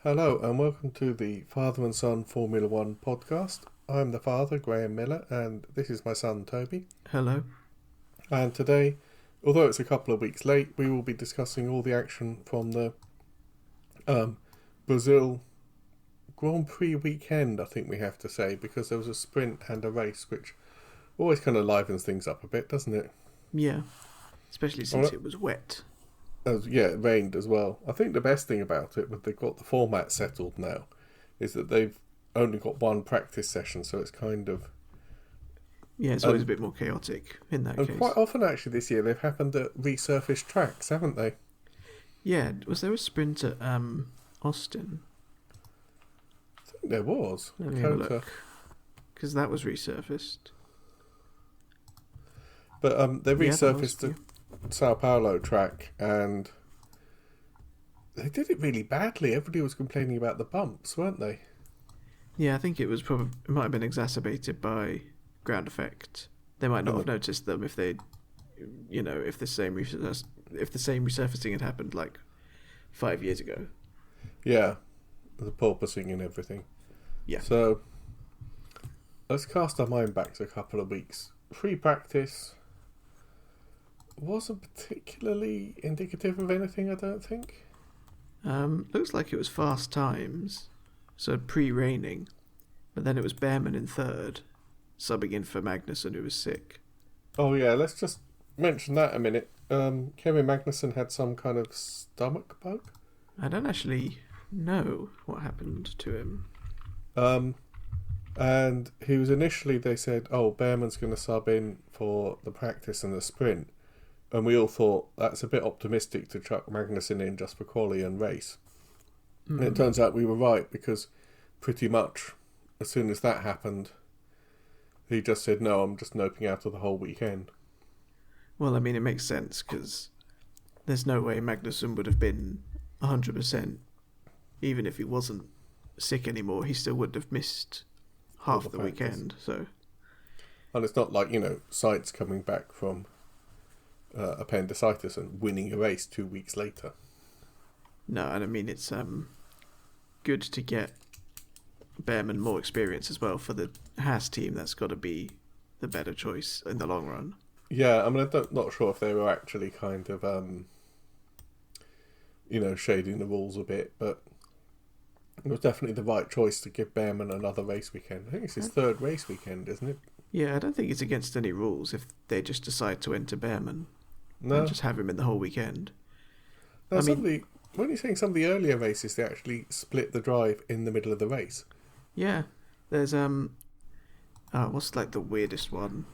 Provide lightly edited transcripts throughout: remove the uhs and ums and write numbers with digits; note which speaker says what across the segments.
Speaker 1: Hello and welcome to the Father and Son Formula One podcast. I'm the father, Graham Miller, and this is my son, Toby.
Speaker 2: Hello.
Speaker 1: And today, although it's a couple of weeks late, we will be discussing all the action from the Brazil Grand Prix weekend, I think we have to say, because there was a sprint and a race, which always kind of livens things up a bit, doesn't it?
Speaker 2: Yeah, especially since it was wet.
Speaker 1: Yeah, it rained as well. I think the best thing about it, they've got the format settled now, is that they've only got one practice session, so it's kind of...
Speaker 2: Yeah, it's always a bit more chaotic in that case.
Speaker 1: And quite often, actually, this year, they've happened at resurfaced tracks, haven't they?
Speaker 2: Yeah, was there a sprint at Austin?
Speaker 1: I think there was.
Speaker 2: Let me have a look. Because that was resurfaced.
Speaker 1: But they resurfaced the Sao Paulo track, and they did it really badly. Everybody was complaining about the bumps, weren't they?
Speaker 2: Yeah, I think it might have been exacerbated by ground effect. They might not have noticed them if they, if the same resurfacing had happened like 5 years ago.
Speaker 1: Yeah, the porpoising and everything.
Speaker 2: Yeah.
Speaker 1: So let's cast our mind back to a couple of weeks. Free practice wasn't particularly indicative of anything, I don't think.
Speaker 2: Looks like it was fast times, so pre-raining, but then it was Behrman in third, subbing in for Magnussen, who was sick.
Speaker 1: Oh yeah, let's just mention that a minute. Kevin Magnussen had some kind of stomach bug.
Speaker 2: I don't actually know what happened to him.
Speaker 1: And he was initially, they said, Behrman's going to sub in for the practice and the sprint. And we all thought that's a bit optimistic to chuck Magnussen in just for quali and race. Mm. And it turns out we were right, because pretty much as soon as that happened, he just said, no, I'm just noping out of the whole weekend.
Speaker 2: Well, I mean, it makes sense, because there's no way Magnussen would have been 100%. Even if he wasn't sick anymore, he still would have missed half the weekend. So,
Speaker 1: and it's not like, Sainz coming back from appendicitis and winning a race 2 weeks later.
Speaker 2: No, and I mean, it's good to get Behrman more experience as well for the Haas team. That's got to be the better choice in the long run.
Speaker 1: Yeah, I mean, I'm not sure if they were actually kind of shading the rules a bit, but it was definitely the right choice to give Behrman another race weekend. I think it's his third race weekend, isn't it?
Speaker 2: Yeah, I don't think it's against any rules if they just decide to enter Behrman.
Speaker 1: No.
Speaker 2: And just have him in the whole weekend.
Speaker 1: Now, when you're saying some of the earlier races, they actually split the drive in the middle of the race.
Speaker 2: Yeah. There's, what's like the weirdest one?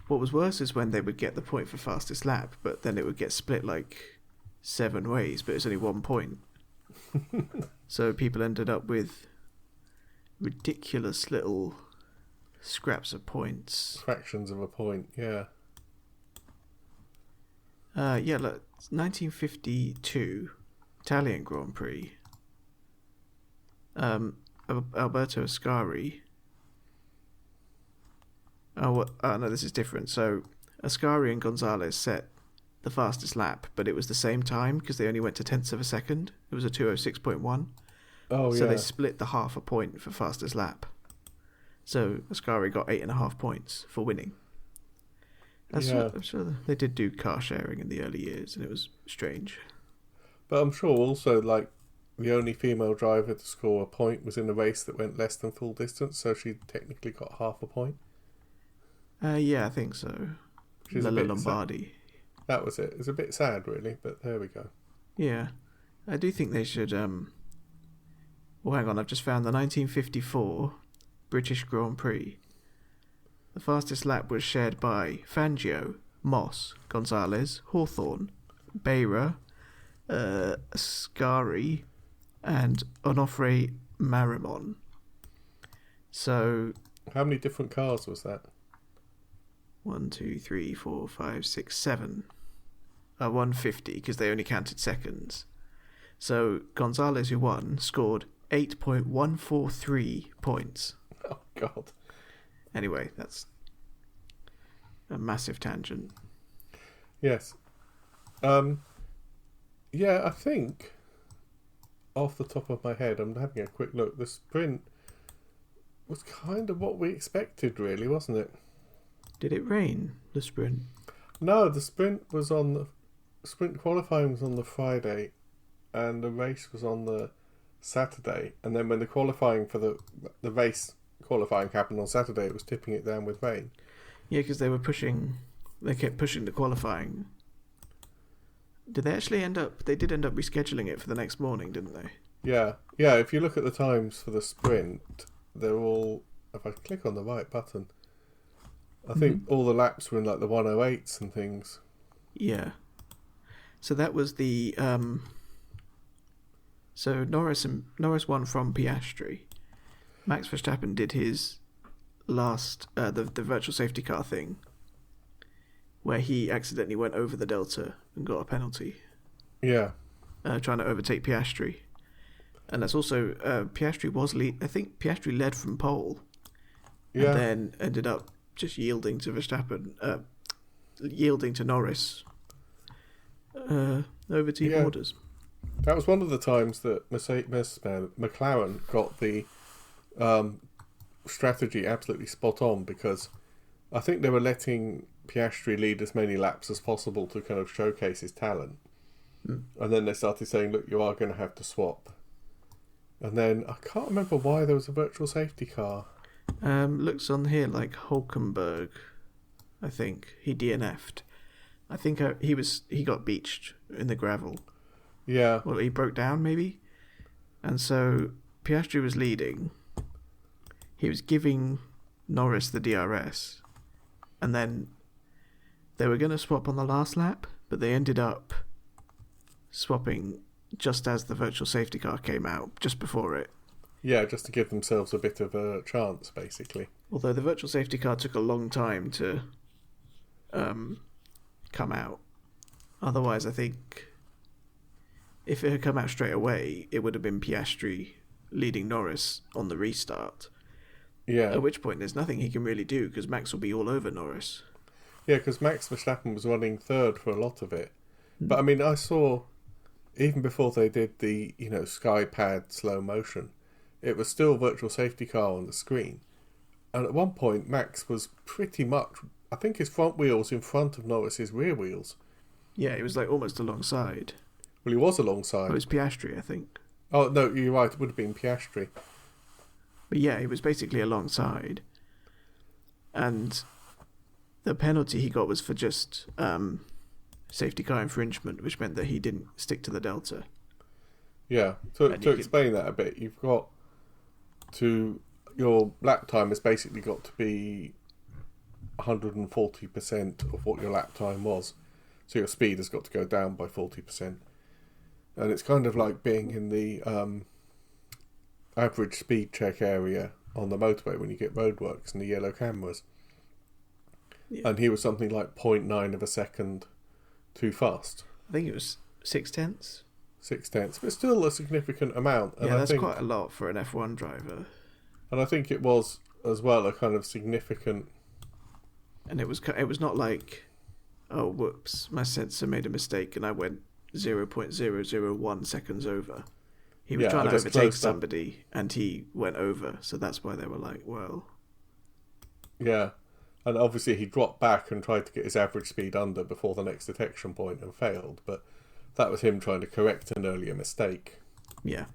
Speaker 2: What was worse is when they would get the point for fastest lap, but then it would get split like 7 ways, but it's only 1 point. So people ended up with ridiculous little scraps of points.
Speaker 1: Fractions of a point, yeah.
Speaker 2: Look, 1952 Italian Grand Prix. Alberto Ascari. No, this is different. So Ascari and Gonzalez set the fastest lap, but it was the same time because they only went to tenths of a second. It was a 2:06.1. So they split the half a point for fastest lap. So Ascari got 8.5 points for winning. I'm sure they did do car sharing in the early years, and it was strange.
Speaker 1: But I'm sure also, like, the only female driver to score a point was in a race that went less than full distance, so she technically got half a point.
Speaker 2: Yeah, I think so. Lella Lombardi.
Speaker 1: That was it. It's a bit sad, really, but there we go.
Speaker 2: Yeah. I do think they should... Well, hang on, I've just found the 1954 British Grand Prix. The fastest lap was shared by Fangio, Moss, Gonzalez, Hawthorne, Beira, Ascari, and Onofre Marimon. So...
Speaker 1: How many different cars was that?
Speaker 2: 1, 2, 3, 4, 5, 6, 7. 150, because they only counted seconds. So Gonzalez, who won, scored 8.143 points.
Speaker 1: Oh, God.
Speaker 2: Anyway, that's a massive tangent.
Speaker 1: Yes. Yeah, I think off the top of my head, I'm having a quick look. The sprint was kind of what we expected, really, wasn't it?
Speaker 2: Did it rain, the sprint?
Speaker 1: No, the sprint qualifying was on the Friday, and the race was on the Saturday. And then when the qualifying for the race qualifying happened on Saturday, it was tipping it down with rain.
Speaker 2: Yeah, because they kept pushing the qualifying. Did they actually end up? They did end up rescheduling it for the next morning, didn't they?
Speaker 1: Yeah. If you look at the times for the sprint, they're all. If I click on the right button, I think all the laps were in like the 108s and things.
Speaker 2: Yeah. So that was the. So Norris won from Piastri. Max Verstappen did his last the virtual safety car thing, where he accidentally went over the delta and got a penalty.
Speaker 1: Yeah.
Speaker 2: Trying to overtake Piastri. And that's also Piastri was I think Piastri led from pole. Yeah. And then ended up just yielding to Verstappen, yielding to Norris over team orders.
Speaker 1: That was one of the times that McLaren got the strategy absolutely spot on, because I think they were letting Piastri lead as many laps as possible to kind of showcase his talent. And then they started saying, look, you are going to have to swap. And then I can't remember why there was a virtual safety car.
Speaker 2: Looks on here like Hulkenberg, I think. He DNF'd. I think he got beached in the gravel.
Speaker 1: Yeah.
Speaker 2: Well, he broke down, maybe? And so Piastri was leading. He was giving Norris the DRS. And then they were going to swap on the last lap, but they ended up swapping just as the virtual safety car came out, just before it.
Speaker 1: Yeah, just to give themselves a bit of a chance, basically.
Speaker 2: Although the virtual safety car took a long time to come out. Otherwise, I think if it had come out straight away, it would have been Piastri leading Norris on the restart.
Speaker 1: Yeah.
Speaker 2: At which point, there's nothing he can really do, because Max will be all over Norris.
Speaker 1: Yeah, because Max Verstappen was running third for a lot of it. But, I mean, I saw, even before they did the, sky pad slow motion, it was still virtual safety car on the screen. And at one point, Max was pretty much, I think his front wheel was in front of Norris's rear wheels.
Speaker 2: Yeah, he was like almost alongside.
Speaker 1: Well, he was alongside.
Speaker 2: It was Piastri, I think.
Speaker 1: Oh, no, you're right, it would have been Piastri.
Speaker 2: But yeah, he was basically alongside. And the penalty he got was for just safety car infringement, which meant that he didn't stick to the delta. Yeah.
Speaker 1: To explain that a bit, you've got your lap time has basically got to be 140% of what your lap time was. So your speed has got to go down by 40%. And it's kind of like being in the average speed check area on the motorway when you get roadworks and the yellow cameras. Yeah. And he was something like 0.9 of a second too fast.
Speaker 2: I think it was 0.6.
Speaker 1: 0.6, but still a significant amount. And
Speaker 2: yeah, that's quite a lot for an F1 driver.
Speaker 1: And I think it was as well a kind of significant.
Speaker 2: And it was not like, oh whoops, my sensor made a mistake and I went 0.001 seconds over. He was trying to overtake somebody and he went over, so that's why they were like, well.
Speaker 1: Yeah, and obviously he dropped back and tried to get his average speed under before the next detection point and failed, but that was him trying to correct an earlier mistake.
Speaker 2: Yeah.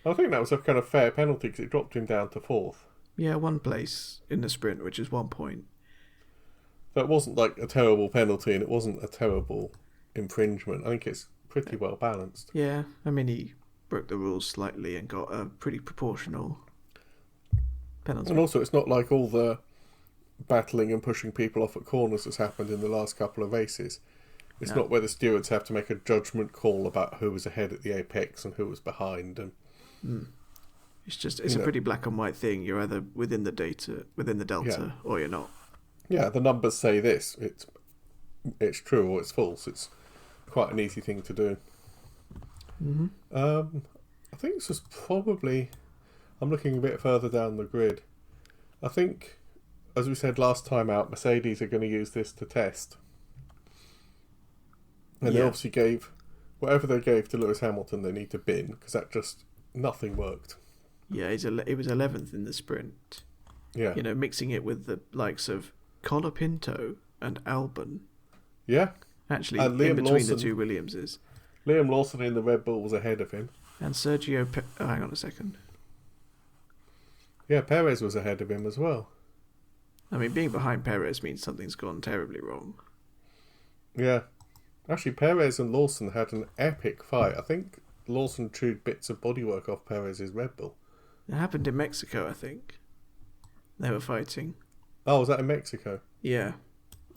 Speaker 1: I think that was a kind of fair penalty because it dropped him down to fourth.
Speaker 2: Yeah, one place in the sprint, which is 1 point.
Speaker 1: So it wasn't like a terrible penalty and it wasn't a terrible infringement. I think it's pretty well balanced.
Speaker 2: Yeah, I mean, he broke the rules slightly and got a pretty proportional penalty.
Speaker 1: And also, it's not like all the battling and pushing people off at corners that's happened in the last couple of races. It's not where the stewards have to make a judgment call about who was ahead at the apex and who was behind. And
Speaker 2: it's a pretty black and white thing. You're either within the delta, or you're not.
Speaker 1: Yeah, the numbers say this. It's true or it's false. It's quite an easy thing to do.
Speaker 2: Mm-hmm.
Speaker 1: I think this was probably. I'm looking a bit further down the grid. I think, as we said last time out, Mercedes are going to use this to test. And they obviously gave whatever they gave to Lewis Hamilton, they need to bin, because nothing worked.
Speaker 2: Yeah, it was 11th in the sprint.
Speaker 1: Yeah.
Speaker 2: Mixing it with the likes of Colapinto and Albon.
Speaker 1: Yeah.
Speaker 2: Actually, in between the two Williamses.
Speaker 1: Liam Lawson in the Red Bull was ahead of him.
Speaker 2: And Sergio... hang on a second.
Speaker 1: Yeah, Perez was ahead of him as well.
Speaker 2: I mean, being behind Perez means something's gone terribly wrong.
Speaker 1: Yeah. Actually, Perez and Lawson had an epic fight. I think Lawson chewed bits of bodywork off Perez's Red Bull.
Speaker 2: It happened in Mexico, I think. They were fighting.
Speaker 1: Oh, was that in Mexico?
Speaker 2: Yeah.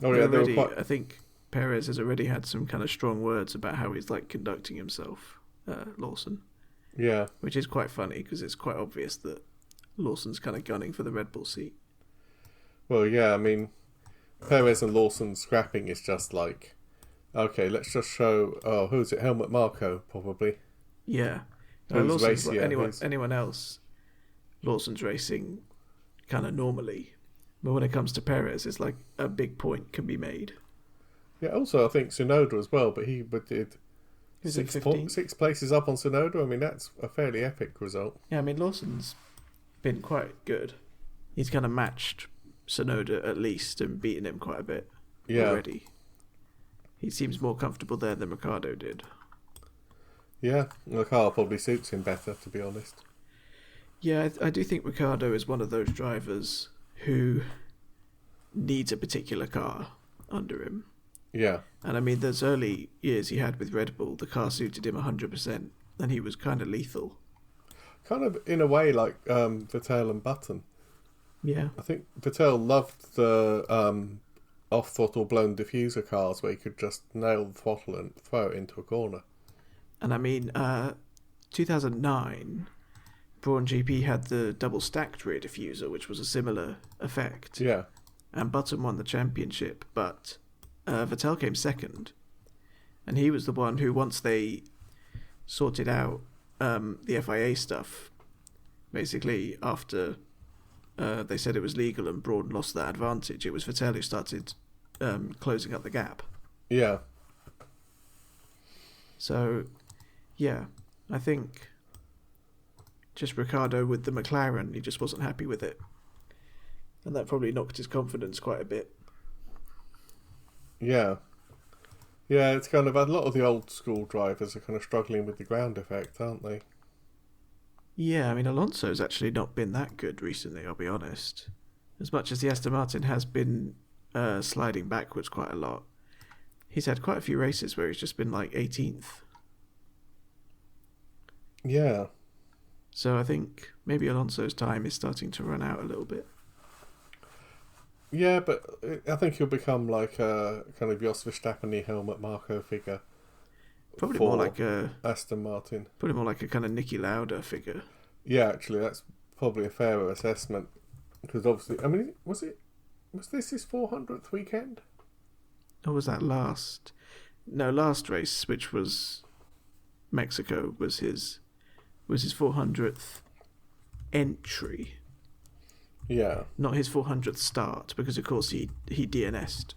Speaker 1: Oh, yeah, they were quite...
Speaker 2: I think Perez has already had some kind of strong words about how he's conducting himself, Lawson.
Speaker 1: Yeah.
Speaker 2: Which is quite funny because it's quite obvious that Lawson's kind of gunning for the Red Bull seat.
Speaker 1: Well, yeah, I mean, Perez and Lawson scrapping is just okay, let's just show, who's it? Helmut Marko, probably.
Speaker 2: Yeah.
Speaker 1: Who's racing?
Speaker 2: Anyone else, Lawson's racing kind of normally. But when it comes to Perez, it's a big point can be made.
Speaker 1: Yeah, also I think Tsunoda as well, but he did 6 places up on Tsunoda. I mean, that's a fairly epic result.
Speaker 2: Yeah, I mean, Lawson's been quite good. He's kind of matched Tsunoda at least and beaten him quite a bit already. He seems more comfortable there than Ricciardo did.
Speaker 1: Yeah, the car probably suits him better, to be honest.
Speaker 2: Yeah, I do think Ricciardo is one of those drivers who needs a particular car under him.
Speaker 1: Yeah.
Speaker 2: And I mean, those early years he had with Red Bull, the car suited him 100%, and he was kind of lethal.
Speaker 1: Kind of, in a way, like Vettel and Button.
Speaker 2: Yeah.
Speaker 1: I think Vettel loved the off-throttle blown diffuser cars where he could just nail the throttle and throw it into a corner.
Speaker 2: And I mean, 2009, Brawn GP had the double-stacked rear diffuser, which was a similar effect.
Speaker 1: Yeah. And
Speaker 2: Button won the championship, but Vettel came second. And he was the one who, once they sorted out the FIA stuff, basically after they said it was legal and Brawn lost that advantage, it was Vettel who started closing up the gap.
Speaker 1: Yeah.
Speaker 2: So, yeah, I think just Ricciardo with the McLaren, he just wasn't happy with it. And that probably knocked his confidence quite a bit.
Speaker 1: Yeah. Yeah, it's kind of a lot of the old school drivers are kind of struggling with the ground effect, aren't they?
Speaker 2: Yeah, I mean, Alonso's actually not been that good recently, I'll be honest. As much as the Aston Martin has been sliding backwards quite a lot, he's had quite a few races where he's just been 18th.
Speaker 1: Yeah.
Speaker 2: So I think maybe Alonso's time is starting to run out a little bit.
Speaker 1: Yeah, but I think he'll become like a kind of Jos Verstappen-y Helmut Marko figure.
Speaker 2: Probably more like
Speaker 1: Aston Martin.
Speaker 2: Probably more like a kind of Niki Lauda figure.
Speaker 1: Yeah, actually, that's probably a fairer assessment. Because obviously, I mean, was this his 400th weekend?
Speaker 2: Or was that last? No, last race, which was Mexico, was his 400th entry.
Speaker 1: Yeah.
Speaker 2: Not his 400th start, because of course he DNS'd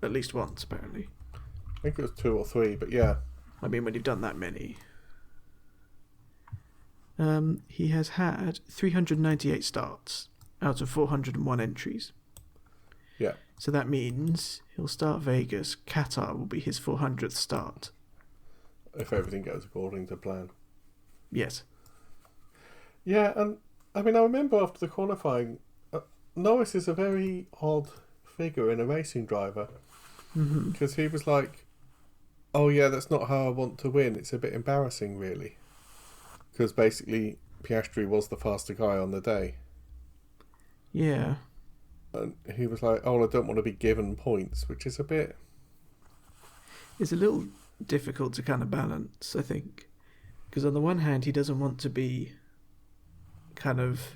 Speaker 2: at least once, apparently.
Speaker 1: I think it was 2 or 3, but yeah.
Speaker 2: I mean, when you've done that many. He has had 398 starts out of 401 entries.
Speaker 1: Yeah.
Speaker 2: So that means he'll start Vegas. Qatar will be his 400th start.
Speaker 1: If everything goes according to plan.
Speaker 2: Yes.
Speaker 1: Yeah, and I mean, I remember after the qualifying, Norris is a very odd figure in a racing driver. Because he was like, oh yeah, that's not how I want to win. It's a bit embarrassing, really. Because basically, Piastri was the faster guy on the day.
Speaker 2: Yeah.
Speaker 1: And he was like, oh, I don't want to be given points, which is a bit...
Speaker 2: It's a little difficult to kind of balance, I think. Because on the one hand, he doesn't want to be kind of...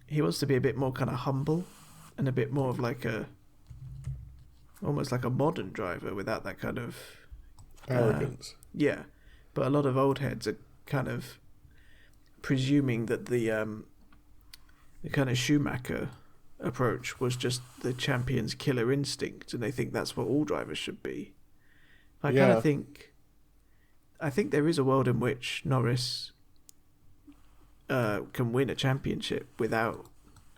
Speaker 2: He wants to be a bit more kind of humble and a bit more of like a... almost like a modern driver without that kind of...
Speaker 1: arrogance.
Speaker 2: Yeah. But a lot of old heads are kind of presuming that the kind of Schumacher approach was just the champion's killer instinct, and they think that's what all drivers should be. I kind of think I think there is a world in which Norris can win a championship without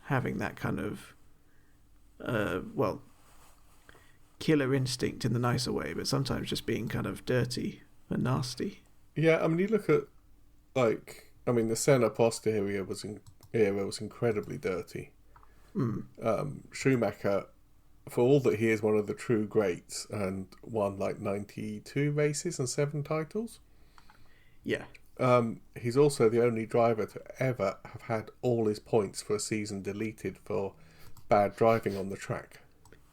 Speaker 2: having that kind of, killer instinct in the nicer way, but sometimes just being kind of dirty and nasty.
Speaker 1: Yeah, I mean, you look at, the Senna-Prost era was incredibly dirty. Schumacher, for all that he is one of the true greats and won 92 races and 7 titles.
Speaker 2: Yeah.
Speaker 1: He's also the only driver to ever have had all his points for a season deleted for bad driving on the track.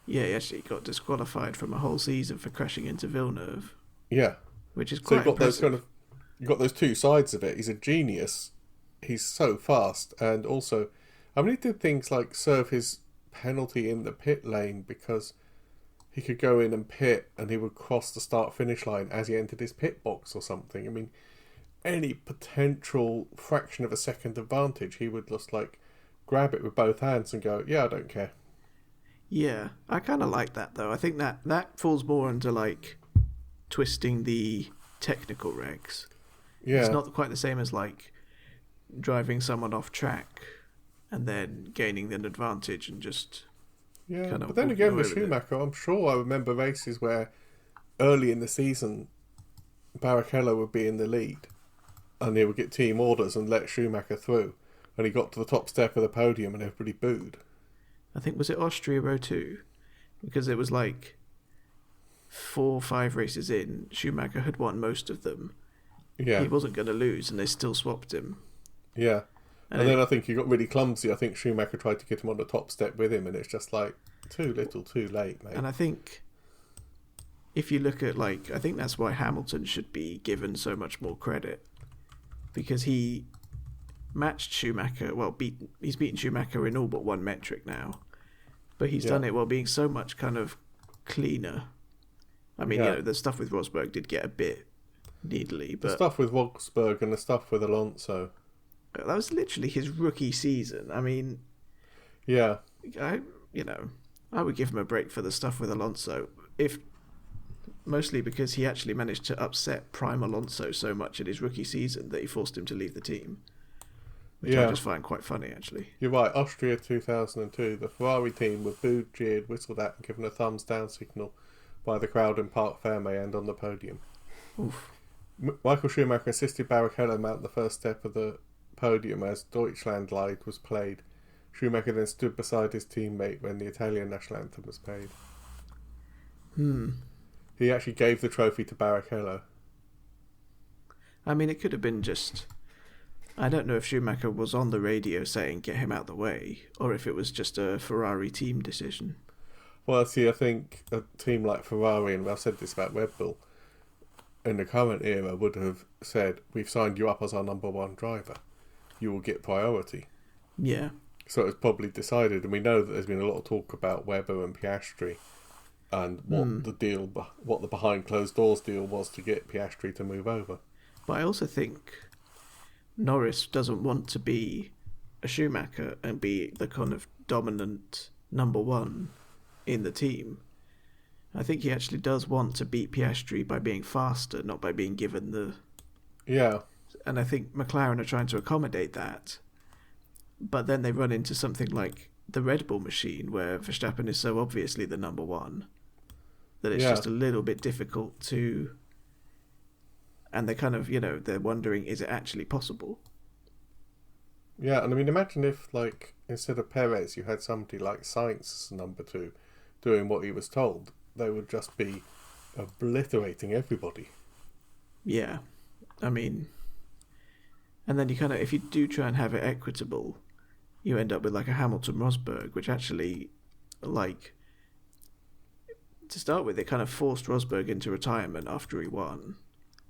Speaker 2: Yeah, he actually got disqualified from a whole season for crashing into Villeneuve.
Speaker 1: Yeah.
Speaker 2: Which is quite impressive.
Speaker 1: You've got those two sides of it. He's a genius. He's so fast. And also, he did things like serve his penalty in the pit lane because he could go in and pit and he would cross the start-finish line as he entered his pit box or something. I mean, any potential fraction of a second advantage, he would just grab it with both hands and go, yeah, I don't care.
Speaker 2: Yeah, I kind of like that though. I think that falls more into twisting the technical regs.
Speaker 1: Yeah.
Speaker 2: It's not quite the same as driving someone off track and then gaining an advantage and just
Speaker 1: but then again with Schumacher, I'm sure I remember races where early in the season Barrichello would be in the lead and he would get team orders and let Schumacher through, and he got to the top step of the podium and everybody booed.
Speaker 2: I think, was it Austria 02? Because it was 4 or 5 races in, Schumacher had won most of them.
Speaker 1: Yeah.
Speaker 2: He wasn't going to lose, and they still swapped him.
Speaker 1: Yeah. And then I think he got really clumsy. I think Schumacher tried to get him on the top step with him, and it's just too little, too late, mate.
Speaker 2: And I think if you look at, I think that's why Hamilton should be given so much more credit. Because he matched Schumacher, he's beaten Schumacher in all but one metric now. But he's done it while being so much kind of cleaner. I mean, the stuff with Rosberg did get a bit needly, but...
Speaker 1: The stuff with Rosberg and the stuff with Alonso.
Speaker 2: That was literally his rookie season. I mean...
Speaker 1: Yeah.
Speaker 2: I would give him a break for the stuff with Alonso. Mostly because he actually managed to upset Prime Alonso so much in his rookie season that he forced him to leave the team. Which I just find quite funny, actually.
Speaker 1: You're right, Austria 2002, the Ferrari team were booed, jeered, whistled at and given a thumbs down signal by the crowd in Parc Fermé and on the podium.
Speaker 2: Oof.
Speaker 1: Michael Schumacher assisted Barrichello mount the first step of the podium as Deutschlandlied was played. Schumacher then stood beside his teammate when the Italian national anthem was played. He actually gave the trophy to Barrichello.
Speaker 2: I mean, it could have been just... I don't know if Schumacher was on the radio saying, get him out the way, or if it was just a Ferrari team decision.
Speaker 1: Well, see, I think a team like Ferrari, and I've said this about Red Bull, in the current era would have said, we've signed you up as our number one driver. You will get priority.
Speaker 2: Yeah.
Speaker 1: So it was probably decided, and we know that there's been a lot of talk about Webber and Piastri and what the behind closed doors deal was to get Piastri to move over.
Speaker 2: But I also think Norris doesn't want to be a Schumacher and be the kind of dominant number one in the team. I think he actually does want to beat Piastri by being faster, not by being given the...
Speaker 1: Yeah.
Speaker 2: And I think McLaren are trying to accommodate that. But then they run into something like the Red Bull machine, where Verstappen is so obviously the number one that it's just a little bit difficult to... And they kind of, they're wondering, is it actually possible?
Speaker 1: Yeah, and I mean, imagine if, instead of Perez, you had somebody like Sainz as number 2 doing what he was told. They would just be obliterating everybody.
Speaker 2: Yeah. I mean... And then you kind of, if you do try and have it equitable, you end up with a Hamilton-Rosberg, which actually, to start with, it kind of forced Rosberg into retirement after he won.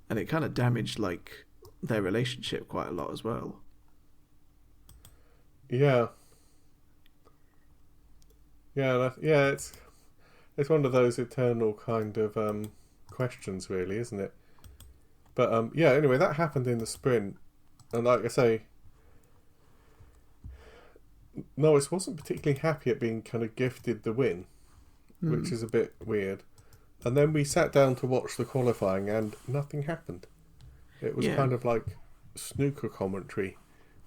Speaker 2: And it kind of damaged, their relationship quite a lot as well.
Speaker 1: Yeah. It's one of those eternal kind of questions, really, isn't it? But, anyway, that happened in the sprint. And like I say, Norris wasn't particularly happy at being kind of gifted the win, which is a bit weird. And then we sat down to watch the qualifying and nothing happened. It was kind of like snooker commentary,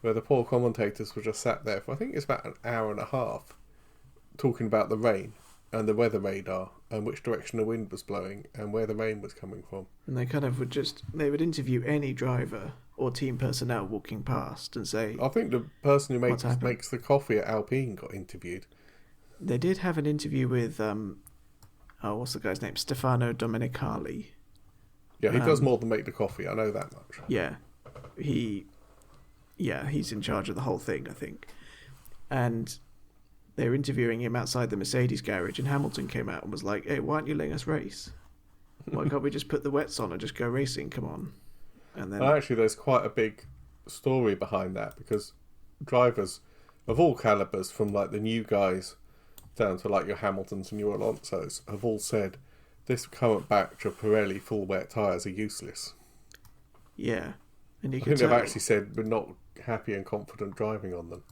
Speaker 1: where the poor commentators were just sat there for, I think it's about an hour and a half, talking about the rain and the weather radar and which direction the wind was blowing and where the rain was coming from.
Speaker 2: And they kind of they would interview any driver or team personnel walking past and say...
Speaker 1: I think the person who makes the coffee at Alpine got interviewed.
Speaker 2: They did have an interview with, what's the guy's name? Stefano Domenicali.
Speaker 1: Yeah, he does more than make the coffee, I know that much.
Speaker 2: Yeah, he's in charge of the whole thing, I think. And they were interviewing him outside the Mercedes garage, and Hamilton came out and was like, "Hey, why aren't you letting us race? Why can't we just put the wets on and just go racing? Come on." And then
Speaker 1: actually, there's quite a big story behind that, because drivers of all calibers, from like the new guys down to like your Hamiltons and your Alonsos, have all said this current batch of Pirelli full wet tyres are useless.
Speaker 2: Yeah, and
Speaker 1: I think they've actually said we're not happy and confident driving on them.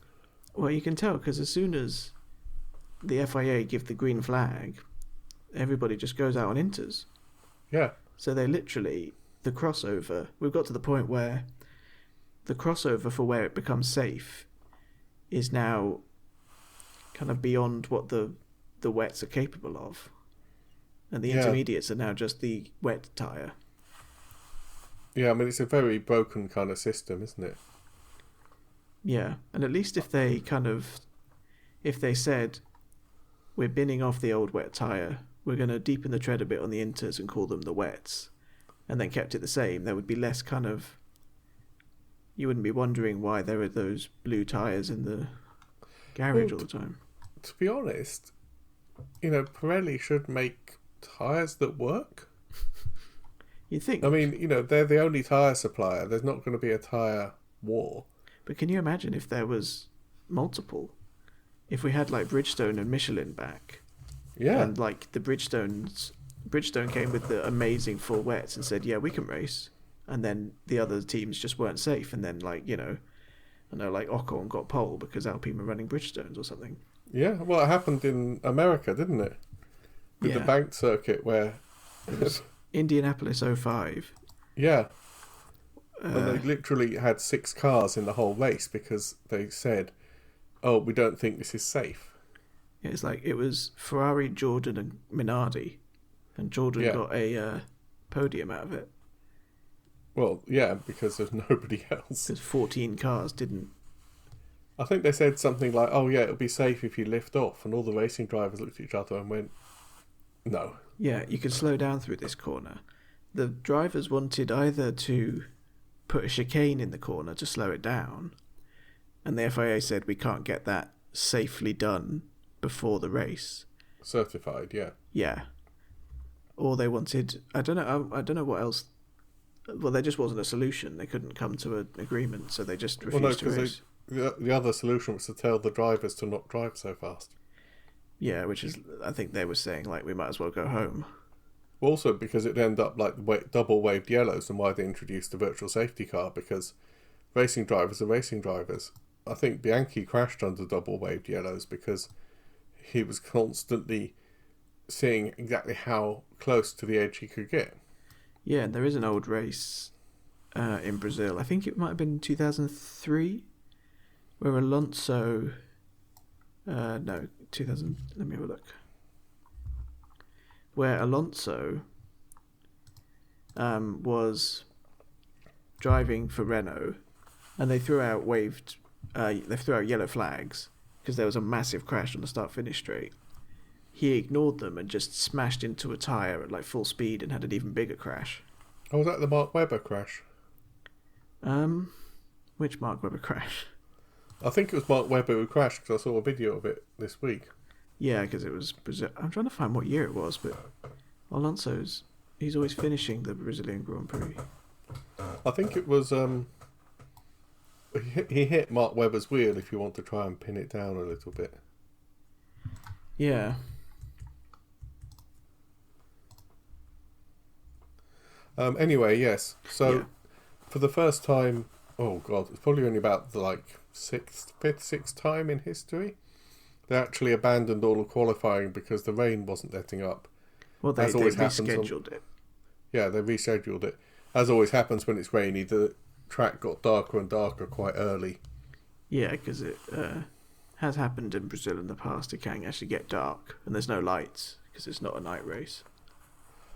Speaker 2: Well, you can tell, because as soon as the FIA give the green flag, everybody just goes out on inters.
Speaker 1: Yeah.
Speaker 2: So they literally, the crossover, we've got to the point where the crossover for where it becomes safe is now kind of beyond what the wets are capable of. And the intermediates are now just the wet tyre.
Speaker 1: Yeah, I mean, it's a very broken kind of system, isn't it?
Speaker 2: Yeah, and at least if they said, we're binning off the old wet tyre, we're going to deepen the tread a bit on the inters and call them the wets, and then kept it the same, there would be less kind of... You wouldn't be wondering why there are those blue tyres in the garage all the time.
Speaker 1: To be honest, Pirelli should make tyres that work.
Speaker 2: You think?
Speaker 1: I mean, they're the only tyre supplier. There's not going to be a tyre war.
Speaker 2: But can you imagine if there was multiple? If we had like Bridgestone and Michelin back.
Speaker 1: Yeah.
Speaker 2: And like the Bridgestone came with the amazing full wets and said, yeah, we can race. And then the other teams just weren't safe. And then like Ocon got pole because Alpine were running Bridgestones or something.
Speaker 1: Yeah, well, it happened in America, didn't it? With the banked circuit where...
Speaker 2: It was Indianapolis 05.
Speaker 1: Yeah. And they literally had 6 cars in the whole race because they said, "Oh, we don't think this is safe."
Speaker 2: Yeah, it's like it was Ferrari, Jordan, and Minardi, and Jordan got a podium out of it.
Speaker 1: Well, yeah, because there's nobody else.
Speaker 2: Because 14 cars didn't.
Speaker 1: I think they said something like, "Oh yeah, it'll be safe if you lift off," and all the racing drivers looked at each other and went, "No."
Speaker 2: Yeah, you could slow down through this corner. The drivers wanted either to put a chicane in the corner to slow it down, and the FIA said we can't get that safely done before the race.
Speaker 1: Certified, yeah.
Speaker 2: Yeah. Or they wanted, I don't know what else. Well, there just wasn't a solution. They couldn't come to an agreement, so they just refused to race.
Speaker 1: The other solution was to tell the drivers to not drive so fast.
Speaker 2: Yeah, which is, I think they were saying, like, we might as well go home.
Speaker 1: Also, because it ended up like double waved yellows, and why they introduced the virtual safety car, because racing drivers are racing drivers. I think Bianchi crashed under double waved yellows because he was constantly seeing exactly how close to the edge he could get.
Speaker 2: Yeah, and there is an old race in Brazil. I think it might have been 2003, where Alonso... no, 2000... Let me have a look. Where Alonso was driving for Renault, and they threw out yellow flags because there was a massive crash on the start-finish straight. He ignored them and just smashed into a tyre at like full speed and had an even bigger crash.
Speaker 1: Oh, was that the Mark Webber crash?
Speaker 2: Which Mark Webber crash?
Speaker 1: I think it was Mark Webber who crashed because I saw a video of it this week.
Speaker 2: Yeah, because it was Brazil. I'm trying to find what year it was, but he's always finishing the Brazilian Grand Prix.
Speaker 1: I think it was he hit Mark Webber's wheel, if you want to try and pin it down a little bit.
Speaker 2: Yeah.
Speaker 1: Anyway, yes. So for the first time, oh god, it's probably only about the fifth, sixth time in history, they actually abandoned all of qualifying because the rain wasn't letting up.
Speaker 2: Well, they rescheduled it.
Speaker 1: Yeah, they rescheduled it. as always happens when it's rainy, the track got darker and darker quite early.
Speaker 2: Yeah, because it has happened in Brazil in the past. It can actually get dark, and there's no lights because it's not a night race.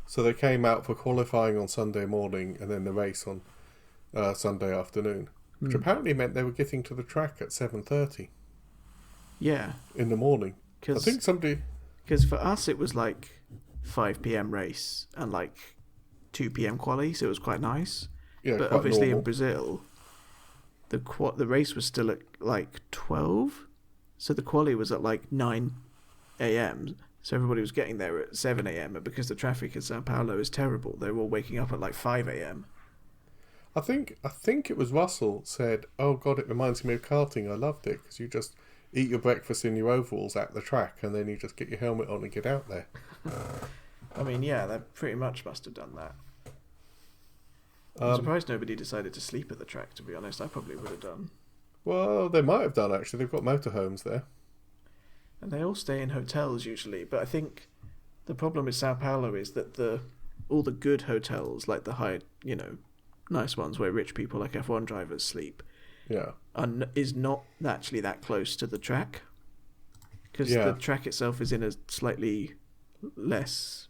Speaker 1: So they came out for qualifying on Sunday morning and then the race on Sunday afternoon, which apparently meant they were getting to the track at 7:30.
Speaker 2: Yeah,
Speaker 1: in the morning. I think somebody...
Speaker 2: Because for us it was like 5 p.m. race and like 2 p.m. quali, so it was quite nice.
Speaker 1: Yeah,
Speaker 2: but
Speaker 1: quite
Speaker 2: obviously
Speaker 1: normal.
Speaker 2: in Brazil, the race was still at like 12, so the quali was at like 9 a.m. So everybody was getting there at 7 a.m. And because the traffic in Sao Paulo is terrible, they were all waking up at like 5 a.m.
Speaker 1: I think it was Russell said, "Oh God, it reminds me of karting. I loved it because you just eat your breakfast in your overalls at the track, and then you just get your helmet on and get out there."
Speaker 2: I mean, yeah, they pretty much must have done that. I'm surprised nobody decided to sleep at the track, to be honest. I probably would have done.
Speaker 1: Well, they might have done, actually. They've got motorhomes there.
Speaker 2: And they all stay in hotels, usually. But I think the problem with Sao Paulo is that all the good hotels, like the high, nice ones where rich people like F1 drivers sleep,
Speaker 1: yeah,
Speaker 2: is not actually that close to the track. Because the track itself is in a slightly less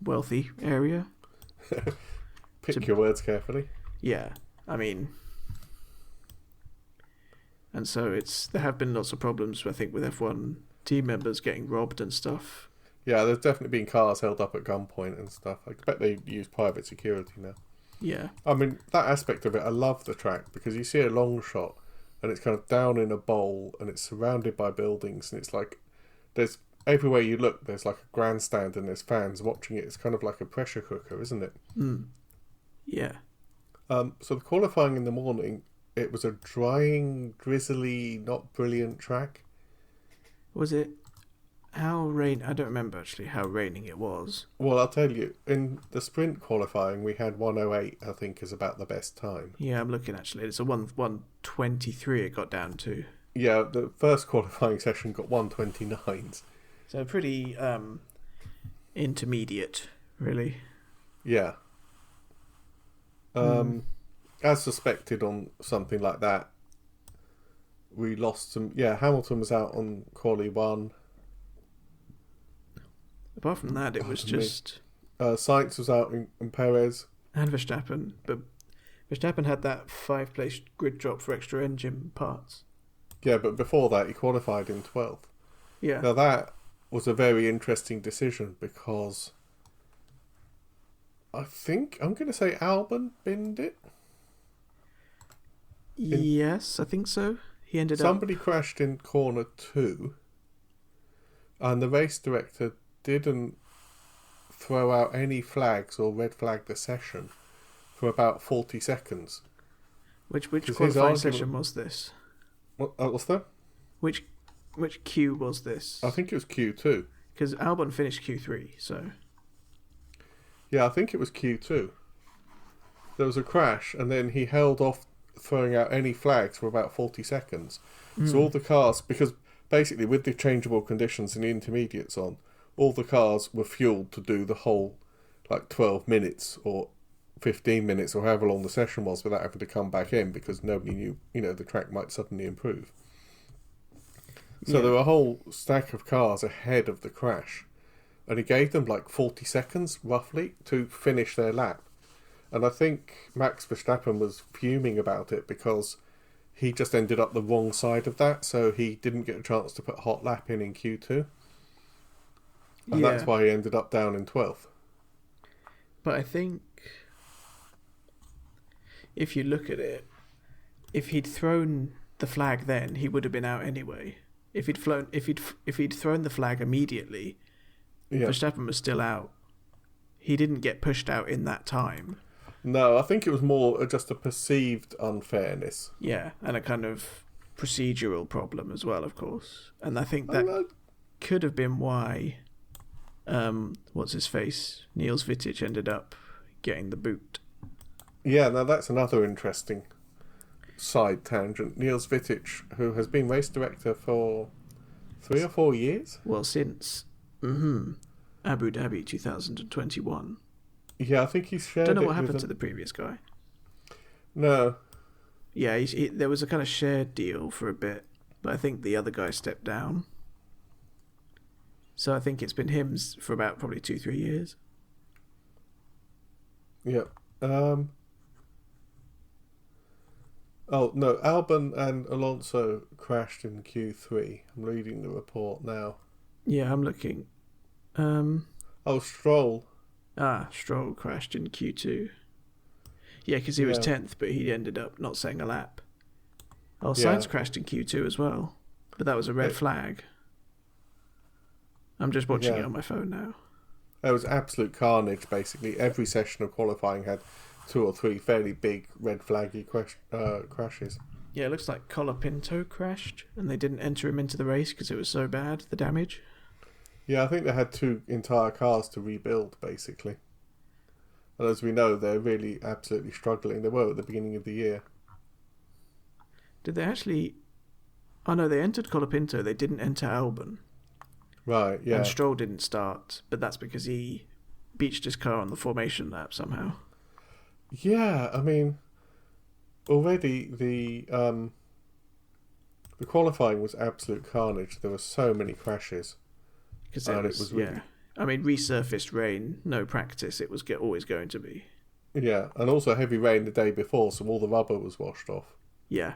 Speaker 2: wealthy area.
Speaker 1: Pick your words carefully.
Speaker 2: Yeah, I mean, and so there have been lots of problems, I think, with F1 team members getting robbed and stuff.
Speaker 1: Yeah, there's definitely been cars held up at gunpoint and stuff. I bet they use private security now.
Speaker 2: Yeah.
Speaker 1: I mean, that aspect of it, I love the track because you see a long shot and it's kind of down in a bowl and it's surrounded by buildings and it's like there's everywhere you look, there's like a grandstand and there's fans watching it. It's kind of like a pressure cooker, isn't it?
Speaker 2: Mm. Yeah.
Speaker 1: So the qualifying in the morning, it was a drying, drizzly, not brilliant track.
Speaker 2: Was it? I don't remember actually how raining it was.
Speaker 1: Well, I'll tell you, in the sprint qualifying, we had 1:08, I think, is about the best time.
Speaker 2: Yeah, I'm looking actually. It's a 1:23 it got down to.
Speaker 1: Yeah, the first qualifying session got 1:29s.
Speaker 2: So pretty intermediate, really.
Speaker 1: Yeah. As suspected on something like that, we lost some... Yeah, Hamilton was out on quali 1.
Speaker 2: Apart from that, it was just...
Speaker 1: Sainz was out in Perez.
Speaker 2: And Verstappen. But Verstappen had that 5-place grid drop for extra engine parts.
Speaker 1: Yeah, but before that, he qualified in 12th.
Speaker 2: Yeah.
Speaker 1: Now, that was a very interesting decision because I think... I'm going to say Albon binned it.
Speaker 2: Yes, I think so. He ended
Speaker 1: Somebody crashed in corner 2 and the race director didn't throw out any flags or red flag the session for about 40 seconds.
Speaker 2: Which qualifying session was this?
Speaker 1: What's that?
Speaker 2: Which Q was this?
Speaker 1: I think it was Q2.
Speaker 2: Because Albon finished Q3, so...
Speaker 1: Yeah, I think it was Q2. There was a crash and then he held off throwing out any flags for about 40 seconds. So all the cars, because basically with the changeable conditions and the intermediates on, all the cars were fueled to do the whole 12 minutes or 15 minutes or however long the session was without having to come back in because nobody knew, the track might suddenly improve. So there were a whole stack of cars ahead of the crash and he gave them 40 seconds roughly to finish their lap. And I think Max Verstappen was fuming about it because he just ended up the wrong side of that, so he didn't get a chance to put a hot lap in Q2. And that's why he ended up down in 12th.
Speaker 2: But I think if you look at it, if he'd thrown the flag then, he would have been out anyway. If he'd thrown the flag immediately, Verstappen was still out. He didn't get pushed out in that time.
Speaker 1: No, I think it was more just a perceived unfairness.
Speaker 2: Yeah, and a kind of procedural problem as well, of course. And I think that could have been why, what's his face, Niels Vittich ended up getting the boot.
Speaker 1: Yeah, now that's another interesting side tangent. Niels Vittich, who has been race director for 3 or 4 years?
Speaker 2: Well, since Abu Dhabi 2021.
Speaker 1: Yeah, I think he shared.
Speaker 2: Don't know what happened to the previous guy.
Speaker 1: No.
Speaker 2: Yeah, there was a kind of shared deal for a bit, but I think the other guy stepped down. So I think it's been him for about probably 2-3 years.
Speaker 1: Yeah. Oh, no. Albon and Alonso crashed in Q3. I'm reading the report now.
Speaker 2: Yeah, I'm looking.
Speaker 1: Stroll.
Speaker 2: Stroll crashed in Q2. Yeah, because he was 10th, but he ended up not setting a lap. Sainz crashed in Q2 as well, but that was a red flag. I'm just watching it on my phone now.
Speaker 1: It was absolute carnage, basically. Every session of qualifying had 2 or 3 fairly big red flaggy crashes.
Speaker 2: Yeah, it looks like Colapinto crashed, and they didn't enter him into the race because it was so bad, the damage.
Speaker 1: Yeah, I think they had 2 entire cars to rebuild, basically. And as we know, they're really absolutely struggling. They were at the beginning of the year.
Speaker 2: Did they actually... Oh no, they entered Colapinto, they didn't enter Albon.
Speaker 1: Right, yeah.
Speaker 2: And Stroll didn't start, but that's because he beached his car on the formation lap somehow.
Speaker 1: Yeah, I mean, already the qualifying was absolute carnage. There were so many crashes.
Speaker 2: Because it was really... I mean, resurfaced rain, no practice, it was always going to be.
Speaker 1: Yeah, and also heavy rain the day before, so all the rubber was washed off.
Speaker 2: Yeah.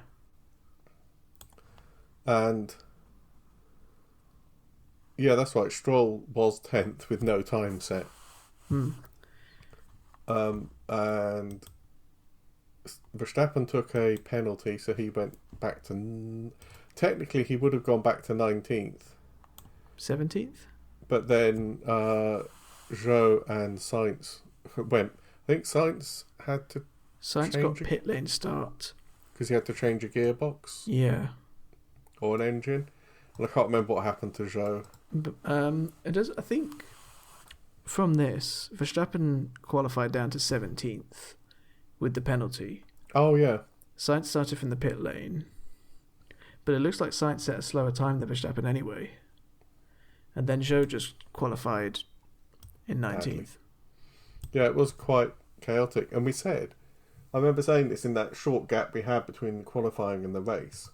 Speaker 1: And... yeah, that's right. Stroll was 10th with no time set. And Verstappen took a penalty, so he went back to... technically, he would have gone back to 19th.
Speaker 2: 17th?
Speaker 1: But then Zhou and Sainz went. I think Sainz had to...
Speaker 2: Sainz got pit lane start.
Speaker 1: Because he had to change a gearbox?
Speaker 2: Yeah.
Speaker 1: Or an engine? And I can't remember what happened to Zhou.
Speaker 2: But, I think from this, Verstappen qualified down to 17th with the penalty.
Speaker 1: Oh, yeah.
Speaker 2: Sainz started from the pit lane. But it looks like Sainz set a slower time than Verstappen anyway. And then Zhou just qualified in 19th. Badly.
Speaker 1: Yeah, it was quite chaotic. And I remember saying this in that short gap we had between qualifying and the race.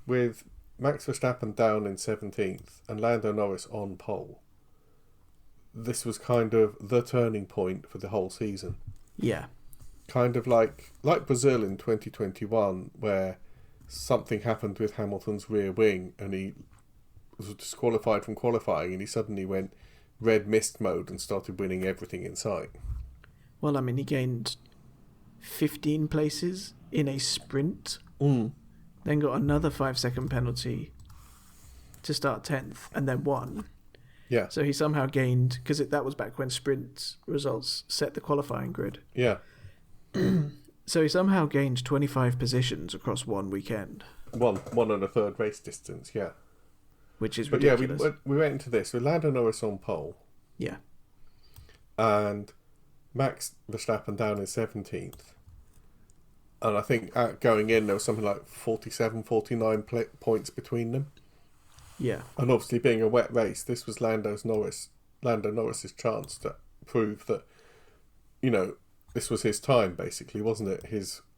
Speaker 1: With Max Verstappen down in 17th and Lando Norris on pole. This was kind of the turning point for the whole season.
Speaker 2: Yeah.
Speaker 1: Kind of like Brazil in 2021, where something happened with Hamilton's rear wing and he was disqualified from qualifying and he suddenly went red mist mode and started winning everything in sight.
Speaker 2: Well, I mean, he gained 15 places in a sprint. Then got another 5-second penalty to start 10th and then won.
Speaker 1: Yeah.
Speaker 2: So he somehow gained, because that was back when sprint results set the qualifying grid.
Speaker 1: Yeah.
Speaker 2: So he somehow gained 25 positions across one weekend.
Speaker 1: One and a third race distance, yeah.
Speaker 2: Which is ridiculous.
Speaker 1: Yeah, we went into this with Lando Norris on pole.
Speaker 2: Yeah.
Speaker 1: And Max Verstappen down in 17th. And I think going in, there was something like 47, 49 points between them.
Speaker 2: Yeah.
Speaker 1: And obviously, being a wet race, this was Lando Norris's chance to prove that, this was his time, basically, wasn't it?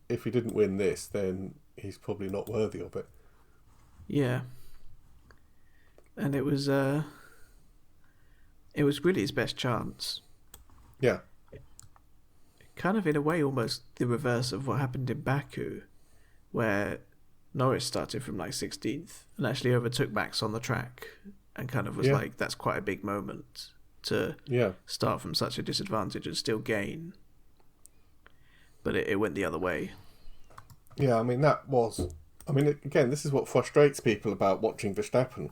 Speaker 1: If he didn't win this, then he's probably not worthy of it.
Speaker 2: Yeah. And it was really his best chance.
Speaker 1: Yeah.
Speaker 2: Kind of in a way almost the reverse of what happened in Baku, where Norris started from 16th and actually overtook Max on the track and kind of was that's quite a big moment to start from such a disadvantage and still gain. But it went the other way.
Speaker 1: Yeah, I mean, again, this is what frustrates people about watching Verstappen.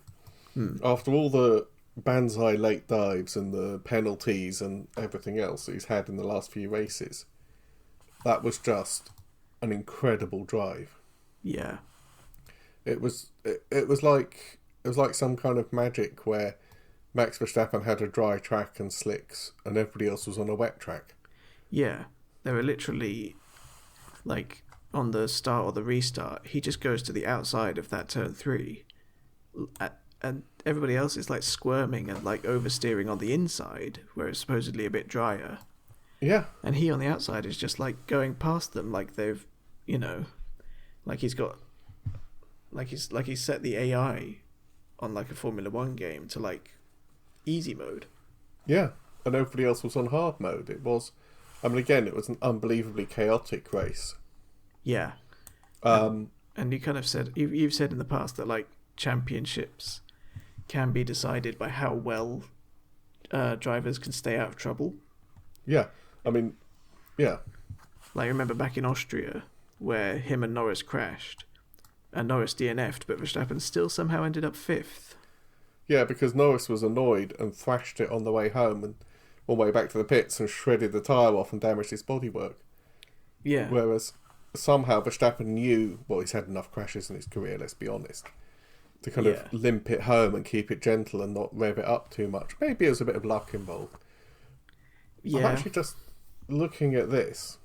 Speaker 1: After all the Banzai late dives and the penalties and everything else that he's had in the last few races, that was just an incredible drive.
Speaker 2: Yeah.
Speaker 1: It was like some kind of magic where Max Verstappen had a dry track and slicks and everybody else was on a wet track.
Speaker 2: Yeah. They were literally on the start or the restart, he just goes to the outside of that turn 3 and everybody else is squirming and oversteering on the inside where it's supposedly a bit drier,
Speaker 1: Yeah.
Speaker 2: And he on the outside is just like going past them like they've, like he's got, like he's set the AI on like a Formula One game to like easy mode.
Speaker 1: Yeah. And everybody else was on hard mode. It was, again, it was an unbelievably chaotic race.
Speaker 2: Yeah. And you kind of said, you've said in the past that like championships can be decided by how well drivers can stay out of trouble.
Speaker 1: Yeah. Yeah.
Speaker 2: Like, remember back in Austria where him and Norris crashed and Norris DNF'd, but Verstappen still somehow ended up 5th.
Speaker 1: Yeah, because Norris was annoyed and thrashed it on the way home and on the way back to the pits and shredded the tyre off and damaged his bodywork.
Speaker 2: Yeah.
Speaker 1: Whereas somehow Verstappen knew, well, he's had enough crashes in his career, let's be honest, to kind of limp it home and keep it gentle and not rev it up too much. Maybe there's a bit of luck involved. Yeah. I'm actually just looking at this.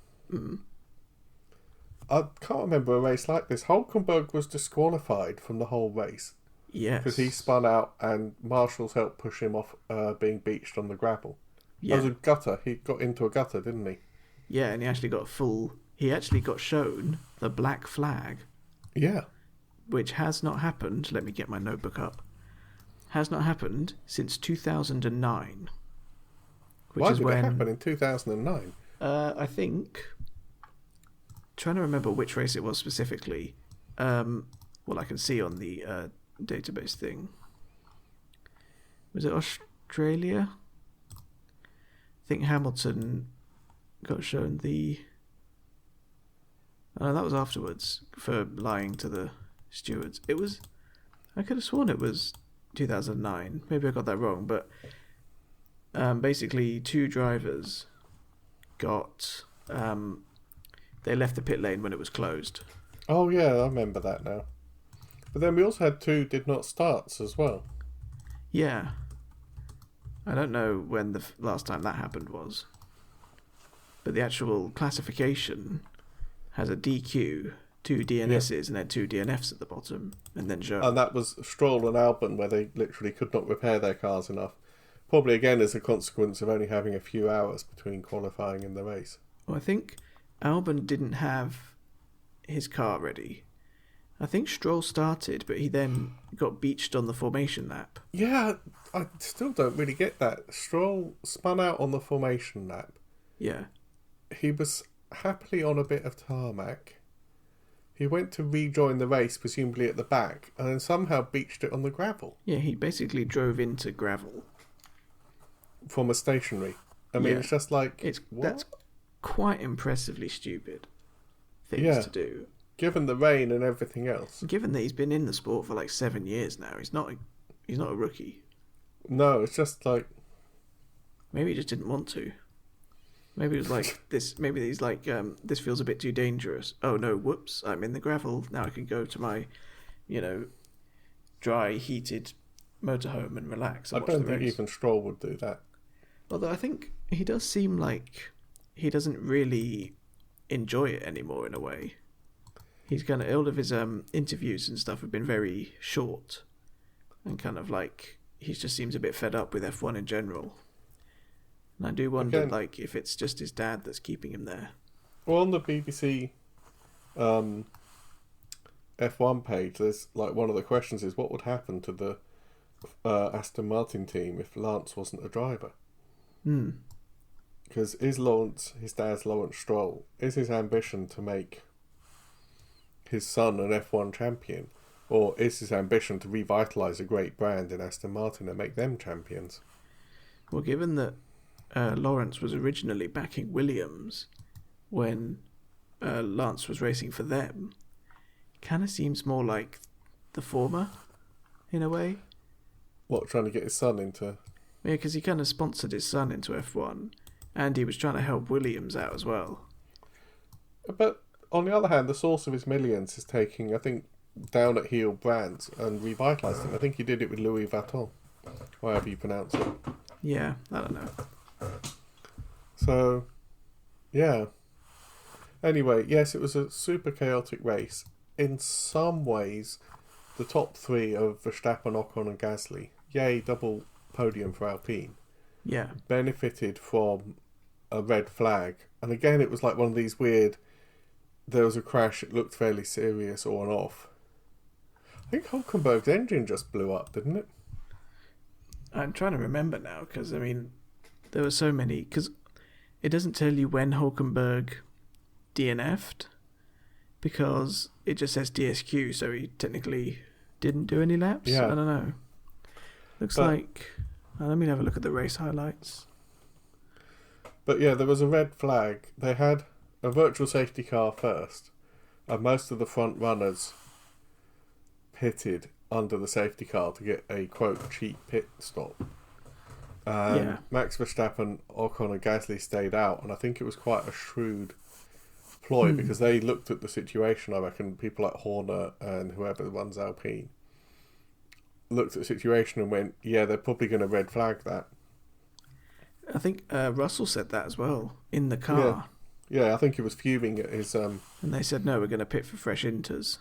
Speaker 1: I can't remember a race like this. Hulkenberg was disqualified from the whole race.
Speaker 2: Yes.
Speaker 1: Because he spun out and Marshall's helped push him off being beached on the gravel.
Speaker 2: Yeah.
Speaker 1: That was a gutter. He got into a gutter, didn't he?
Speaker 2: Yeah, and he actually got shown the black flag.
Speaker 1: Yeah.
Speaker 2: Which has not happened, let me get my notebook up, has not happened since 2009.
Speaker 1: Why did it happen in 2009?
Speaker 2: I think, trying to remember which race it was specifically. Well, I can see on the database thing. Was it Australia? I think Hamilton got shown the... that was afterwards for lying to the stewards. It was... I could have sworn it was 2009. Maybe I got that wrong, but basically 2 drivers got... they left the pit lane when it was closed.
Speaker 1: Oh yeah, I remember that now. But then we also had 2 did not starts as well.
Speaker 2: Yeah. I don't know when the last time that happened was. But the actual classification has a DQ, 2 DNSs, and then 2 DNFs at the bottom, and then Zhou.
Speaker 1: And that was Stroll and Albon, where they literally could not repair their cars enough. Probably again as a consequence of only having a few hours between qualifying and the race.
Speaker 2: Well, I think Albon didn't have his car ready. I think Stroll started, but he then got beached on the formation lap.
Speaker 1: Yeah, I still don't really get that. Stroll spun out on the formation lap.
Speaker 2: Yeah.
Speaker 1: He was happily on a bit of tarmac. He went to rejoin the race, presumably at the back, and then somehow beached it on the gravel.
Speaker 2: Yeah, he basically drove into gravel.
Speaker 1: From a stationary. I mean, it's just like...
Speaker 2: That's quite impressively stupid things to do.
Speaker 1: Given the rain and everything else.
Speaker 2: Given that he's been in the sport for like 7 years now, he's not a rookie.
Speaker 1: No, it's just like...
Speaker 2: Maybe he just didn't want to. Maybe it was like this. Maybe he's like, this feels a bit too dangerous. Oh no, whoops! I'm in the gravel now. I can go to my, dry, heated motorhome and relax. And
Speaker 1: I don't think even Stroll would do that.
Speaker 2: Although I think he does seem like he doesn't really enjoy it anymore in a way. He's kind of all of his interviews and stuff have been very short, and kind of like he just seems a bit fed up with F1 in general. And I do wonder, like, if it's just his dad that's keeping him there.
Speaker 1: Well, on the BBC F1 page, there's like one of the questions is what would happen to the Aston Martin team if Lance wasn't a driver? Because is Lawrence, his dad's Lawrence Stroll, is his ambition to make his son an F1 champion, or is his ambition to revitalise a great brand in Aston Martin and make them champions?
Speaker 2: Well, given that Lawrence was originally backing Williams when Lance was racing for them, kind of seems more like the former, in a way.
Speaker 1: What, trying to get his son into...
Speaker 2: Yeah, because he kind of sponsored his son into F1, and he was trying to help Williams out as well.
Speaker 1: But on the other hand, the source of his millions is taking, I think, down-at-heel brands and revitalising them. I think he did it with Louis Vuitton, however you pronounce it.
Speaker 2: Yeah, I don't know.
Speaker 1: So, yeah. Anyway, yes, it was a super chaotic race. In some ways, the top 3 of Verstappen, Ocon and Gasly, yay, double podium for Alpine,
Speaker 2: yeah,
Speaker 1: benefited from a red flag. And again, it was like one of these weird, there was a crash, it looked fairly serious on off. I think Hulkenberg's engine just blew up, didn't it?
Speaker 2: I'm trying to remember now, because, I mean, there were so many, because it doesn't tell you when Hulkenberg DNF'd, because it just says DSQ, so he technically didn't do any laps?
Speaker 1: Yeah.
Speaker 2: I don't know. Looks like... let me have a look at the race highlights.
Speaker 1: But yeah, there was a red flag. They had a virtual safety car first, and most of the front runners pitted under the safety car to get a, quote, cheap pit stop. Max Verstappen, Ocon and Gasly stayed out, and I think it was quite a shrewd ploy because they looked at the situation. I reckon people like Horner and whoever runs Alpine looked at the situation and went, yeah, they're probably going to red flag that.
Speaker 2: I think Russell said that as well in the car.
Speaker 1: Yeah, I think he was fuming at his... And
Speaker 2: they said, no, we're going to pit for fresh inters.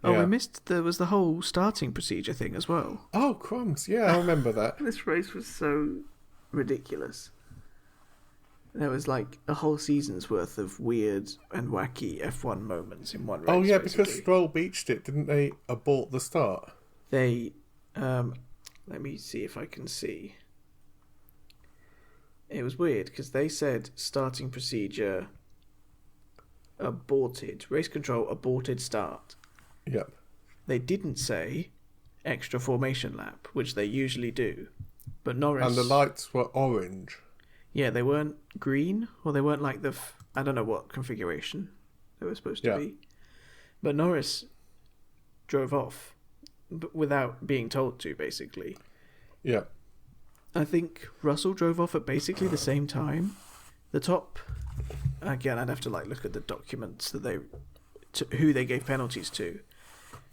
Speaker 2: Oh, we missed... There was the whole starting procedure thing as well.
Speaker 1: Oh, crumbs. Yeah, I remember that.
Speaker 2: This race was so ridiculous. There was like a whole season's worth of weird and wacky F1 moments in one race.
Speaker 1: Oh, yeah,
Speaker 2: basically.
Speaker 1: because Stroll beached it, didn't they? Abort the start.
Speaker 2: They... let me see if I can see... It was weird because they said starting procedure aborted. Race control aborted start.
Speaker 1: Yep.
Speaker 2: They didn't say extra formation lap, which they usually do. But Norris...
Speaker 1: And the lights were orange.
Speaker 2: Yeah, they weren't green, or they weren't like the... I don't know what configuration they were supposed to be. But Norris drove off without being told to, basically.
Speaker 1: Yeah.
Speaker 2: I think Russell drove off at basically the same time. The top... Again, I'd have to look at the documents that who they gave penalties to.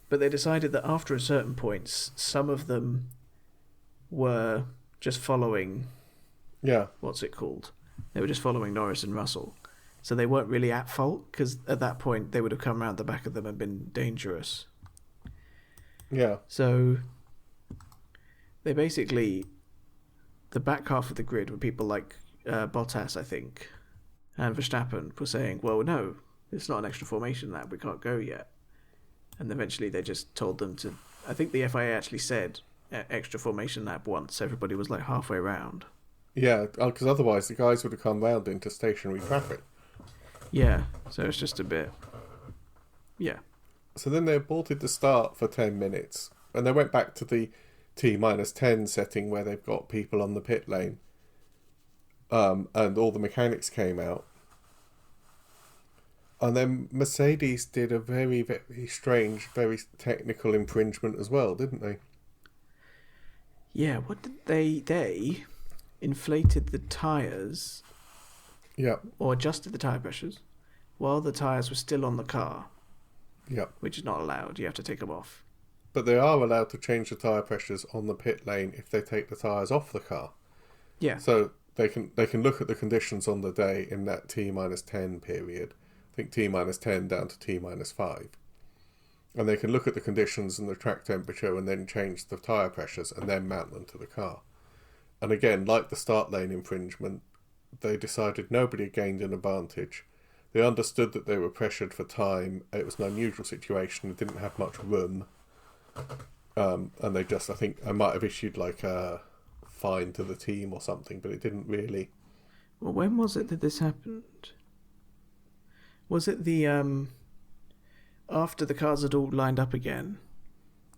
Speaker 2: But they decided that after a certain point, some of them were just following...
Speaker 1: Yeah.
Speaker 2: What's it called? They were just following Norris and Russell. So they weren't really at fault, because at that point they would have come around the back of them and been dangerous.
Speaker 1: Yeah.
Speaker 2: So they basically... The back half of the grid were people like Bottas, I think, and Verstappen were saying, well, no, it's not an extra formation lap, we can't go yet. And eventually they just told them to... I think the FIA actually said extra formation lap once. Everybody was like halfway round.
Speaker 1: Yeah, because otherwise the guys would have come round into stationary traffic.
Speaker 2: Yeah, so it's just a bit... Yeah.
Speaker 1: So then they aborted the start for 10 minutes, and they went back to the T-10 setting where they've got people on the pit lane, and all the mechanics came out. And then Mercedes did a very, very strange, very technical infringement as well, didn't they?
Speaker 2: Yeah, what did they inflated the tyres, or adjusted the tyre pressures, while the tyres were still on the car, which is not allowed, you have to take them off.
Speaker 1: But they are allowed to change the tyre pressures on the pit lane if they take the tyres off the car.
Speaker 2: Yeah.
Speaker 1: So they can look at the conditions on the day in that T-10 period. I think T-10 down to T-5. And they can look at the conditions and the track temperature and then change the tyre pressures and then mount them to the car. And again, like the start lane infringement, they decided nobody had gained an advantage. They understood that they were pressured for time. It was an unusual situation. They didn't have much room. And they just, I think, I might have issued a fine to the team or something, but it didn't really.
Speaker 2: Well, when was it that this happened? Was it the after the cars had all lined up again?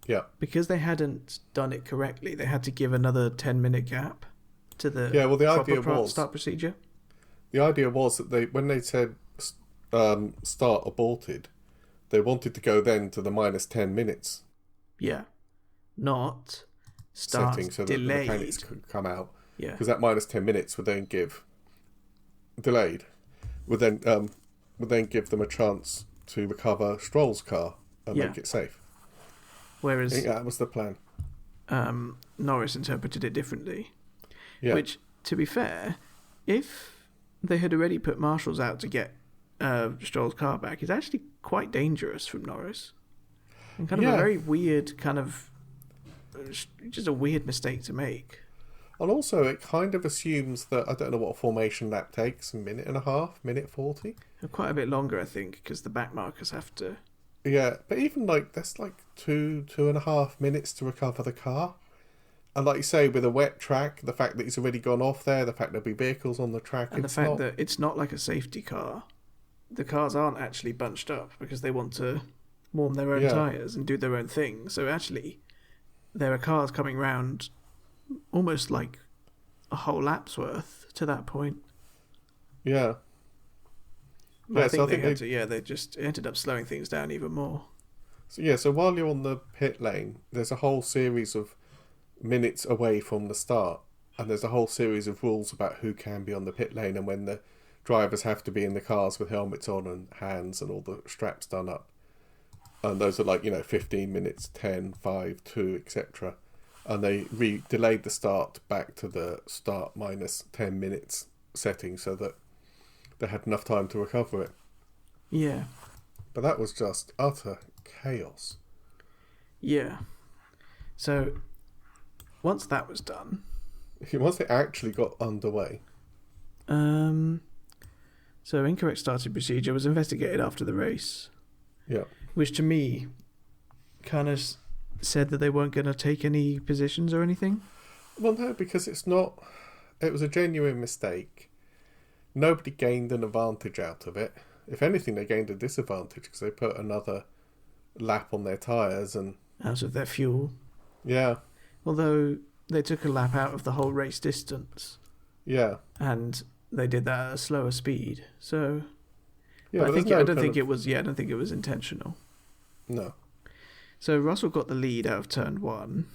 Speaker 1: Yeah.
Speaker 2: Because they hadn't done it correctly, they had to give another 10-minute gap to the
Speaker 1: the idea was
Speaker 2: start procedure.
Speaker 1: The idea was that when they said start aborted, they wanted to go then to the -10 minutes.
Speaker 2: Yeah, not start
Speaker 1: setting so
Speaker 2: delayed.
Speaker 1: That the mechanics could come out.
Speaker 2: Yeah,
Speaker 1: because that -10 minutes would then give would then give them a chance to recover Stroll's car and make it safe.
Speaker 2: Whereas
Speaker 1: I think that was the plan.
Speaker 2: Norris interpreted it differently.
Speaker 1: Yeah.
Speaker 2: Which, to be fair, if they had already put marshals out to get Stroll's car back, is actually quite dangerous from Norris. And kind of a very weird just a weird mistake to make.
Speaker 1: And also, it kind of assumes that, I don't know what a formation lap takes, a minute and a half, minute 40?
Speaker 2: Quite a bit longer, I think, because the back markers have to...
Speaker 1: Yeah, but even that's 2.5 minutes to recover the car. And like you say, with a wet track, the fact that he's already gone off there, the fact there'll be vehicles on the track...
Speaker 2: And the fact that it's not like a safety car. The cars aren't actually bunched up because they want to warm their own tyres and do their own thing. So actually, there are cars coming round almost like a whole lap's worth to that point.
Speaker 1: Yeah.
Speaker 2: I think they just ended up slowing things down even more.
Speaker 1: So while you're on the pit lane, there's a whole series of minutes away from the start, and there's a whole series of rules about who can be on the pit lane and when the drivers have to be in the cars with helmets on and hands and all the straps done up. And those are 15 minutes, 10, 5, 2, etc. And they delayed the start back to the start minus 10 minutes setting so that they had enough time to recover it.
Speaker 2: Yeah.
Speaker 1: But that was just utter chaos.
Speaker 2: Yeah. So, once that was done...
Speaker 1: Once it actually got underway...
Speaker 2: So, incorrect starting procedure was investigated after the race.
Speaker 1: Yeah.
Speaker 2: Which to me kind of said that they weren't going to take any positions or anything.
Speaker 1: Well, no, because it's not... It was a genuine mistake. Nobody gained an advantage out of it. If anything, they gained a disadvantage because they put another lap on their tyres and...
Speaker 2: Out of their fuel.
Speaker 1: Yeah.
Speaker 2: Although they took a lap out of the whole race distance.
Speaker 1: Yeah.
Speaker 2: And they did that at a slower speed. So...
Speaker 1: Yeah,
Speaker 2: I don't think it was intentional.
Speaker 1: No.
Speaker 2: So Russell got the lead out of turn 1.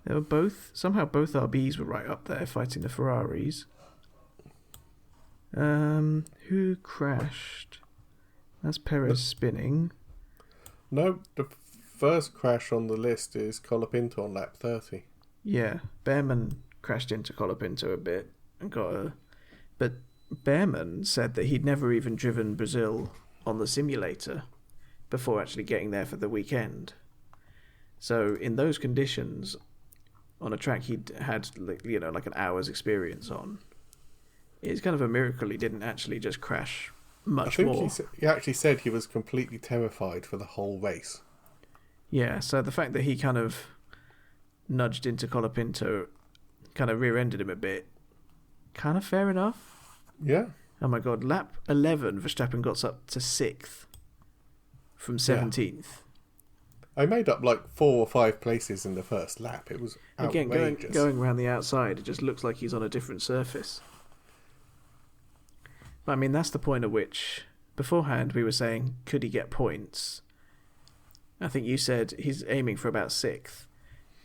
Speaker 2: They were somehow both RBs were right up there fighting the Ferraris. Who crashed? That's Perez spinning.
Speaker 1: No, the first crash on the list is Colapinto on lap 30.
Speaker 2: Yeah, Behrman crashed into Colapinto a bit and but Behrman said that he'd never even driven Brazil on the simulator before actually getting there for the weekend. So in those conditions, on a track he'd had like an hour's experience on, it's kind of a miracle he didn't actually just crash much more.
Speaker 1: I think he actually said he was completely terrified for the whole race.
Speaker 2: Yeah, so the fact that he kind of nudged into Colapinto, kind of rear-ended him a bit, kind of fair enough.
Speaker 1: Yeah.
Speaker 2: Oh my god, lap 11, Verstappen got up to 6th from 17th. Yeah.
Speaker 1: I made up 4 or 5 places in the first lap. It was outrageous.
Speaker 2: Again, going around the outside, it just looks like he's on a different surface. But I mean, that's the point at which, beforehand, we were saying, could he get points? I think you said he's aiming for about 6th.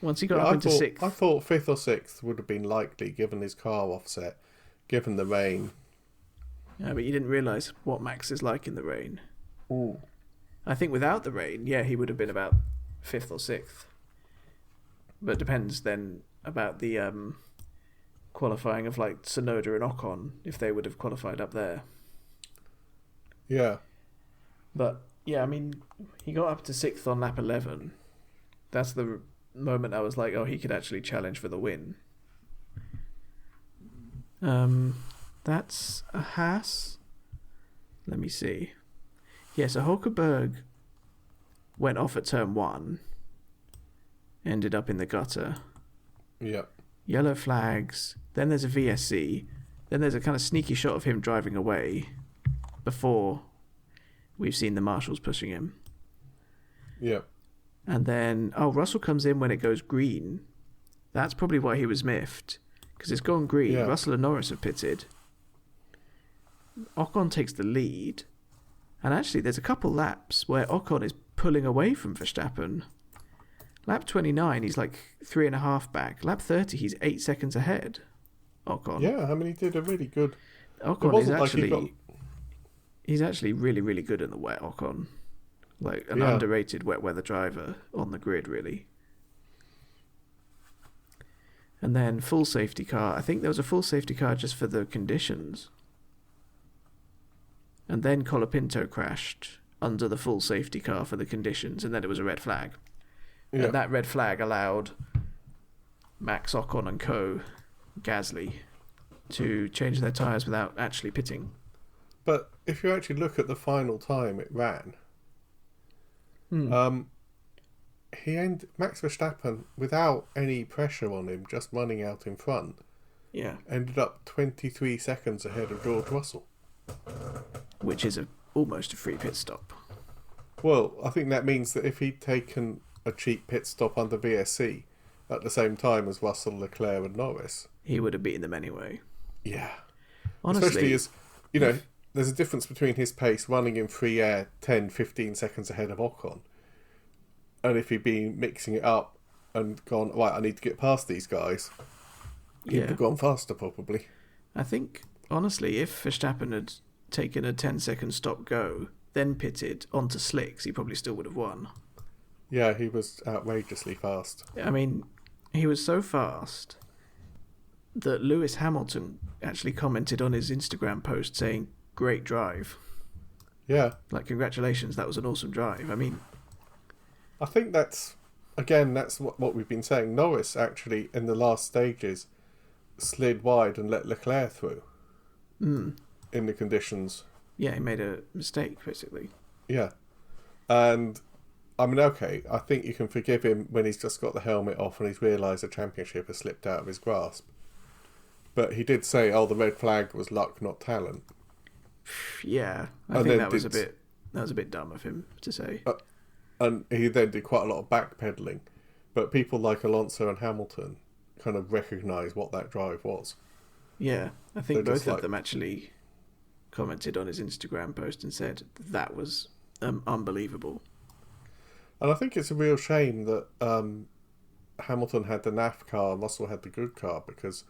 Speaker 2: Once he got up into 6th...
Speaker 1: I thought 5th or 6th would have been likely, given his car offset, given the rain.
Speaker 2: Yeah, but you didn't realise what Max is like in the rain.
Speaker 1: Ooh.
Speaker 2: I think without the rain, yeah, he would have been about 5th or 6th. But it depends then about the qualifying of Tsunoda and Ocon, if they would have qualified up there.
Speaker 1: Yeah.
Speaker 2: But, yeah, I mean, he got up to 6th on lap 11. That's the moment I was like, oh, he could actually challenge for the win. That's a Haas. Let me see. Yeah, so Hulkenberg went off at turn 1. Ended up in the gutter.
Speaker 1: Yeah.
Speaker 2: Yellow flags. Then there's a VSC. Then there's a kind of sneaky shot of him driving away before we've seen the marshals pushing him.
Speaker 1: Yeah.
Speaker 2: And then, Russell comes in when it goes green. That's probably why he was miffed. Because it's gone green. Yeah. Russell and Norris have pitted. Ocon takes the lead. And actually, there's a couple laps where Ocon is pulling away from Verstappen. Lap 29, he's 3.5 back. Lap 30, he's 8 seconds ahead. Ocon.
Speaker 1: Yeah, I mean, he did a really good...
Speaker 2: Ocon is actually... He's actually really, really good in the wet, Ocon. An underrated wet weather driver on the grid, really. And then full safety car. I think there was a full safety car just for the conditions. And then Colapinto crashed under the full safety car for the conditions, and then it was a red flag. Yeah. And that red flag allowed Max, Ocon and co. Gasly to change their tyres without actually pitting.
Speaker 1: But if you actually look at the final time it ran, Max Verstappen, without any pressure on him, just running out in front, ended up 23 seconds ahead of George Russell.
Speaker 2: Which is almost a free pit stop.
Speaker 1: Well, I think that means that if he'd taken a cheap pit stop under VSC at the same time as Russell, Leclerc and Norris,
Speaker 2: he would have beaten them anyway.
Speaker 1: Yeah.
Speaker 2: Honestly,
Speaker 1: especially as, there's a difference between his pace running in free air 10, 15 seconds ahead of Ocon, and if he'd been mixing it up and gone, right, I need to get past these guys, he'd have gone faster probably.
Speaker 2: I think, honestly, if Verstappen had taken a 10-second stop-go, then pitted onto slicks, he probably still would have won.
Speaker 1: Yeah, he was outrageously fast.
Speaker 2: I mean, he was so fast that Lewis Hamilton actually commented on his Instagram post saying, "Great drive."
Speaker 1: Yeah.
Speaker 2: Like, congratulations, that was an awesome drive. I mean,
Speaker 1: I think that's what we've been saying. Norris actually, in the last stages, slid wide and let Leclerc through in the conditions.
Speaker 2: Yeah, he made a mistake, basically.
Speaker 1: Yeah. And, I mean, okay, I think you can forgive him when he's just got the helmet off and he's realised the championship has slipped out of his grasp. But he did say, the red flag was luck, not talent.
Speaker 2: Yeah, I think that was a bit dumb of him to say.
Speaker 1: And he then did quite a lot of backpedaling. But people like Alonso and Hamilton kind of recognise what that drive was.
Speaker 2: Yeah, I think both of them actually commented on his Instagram post and said that was unbelievable.
Speaker 1: And I think it's a real shame that Hamilton had the NAF car and Russell had the good car, because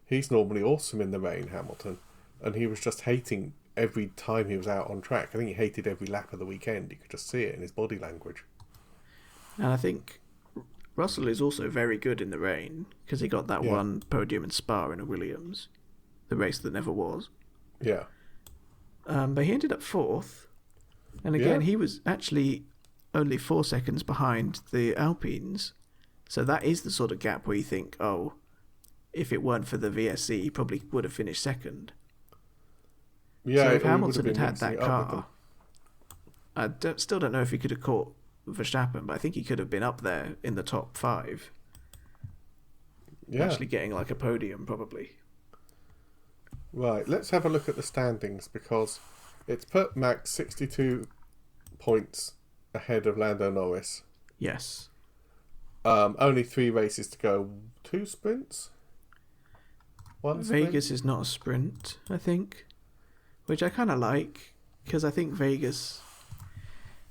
Speaker 1: he's normally awesome in the rain, Hamilton, and he was just hating every time he was out on track. I think he hated every lap of the weekend. You could just see it in his body language.
Speaker 2: And I think Russell is also very good in the rain, because he got that one podium in Spa in a Williams, the race that never was.
Speaker 1: Yeah.
Speaker 2: But he ended up fourth. And again, he was actually only 4 seconds behind the Alpines. So that is the sort of gap where you think, if it weren't for the VSC, he probably would have finished second.
Speaker 1: Yeah,
Speaker 2: so if Hamilton had that car, I still don't know if he could have caught Verstappen, but I think he could have been up there in the top 5. Yeah. Actually getting like a podium, probably.
Speaker 1: Right, let's have a look at the standings, because it's put Max 62 points ahead of Lando Norris.
Speaker 2: Yes.
Speaker 1: Only 3 races to go. 2 sprints? 1 sprint?
Speaker 2: Vegas is not a sprint, I think, which I kind of like, because I think Vegas,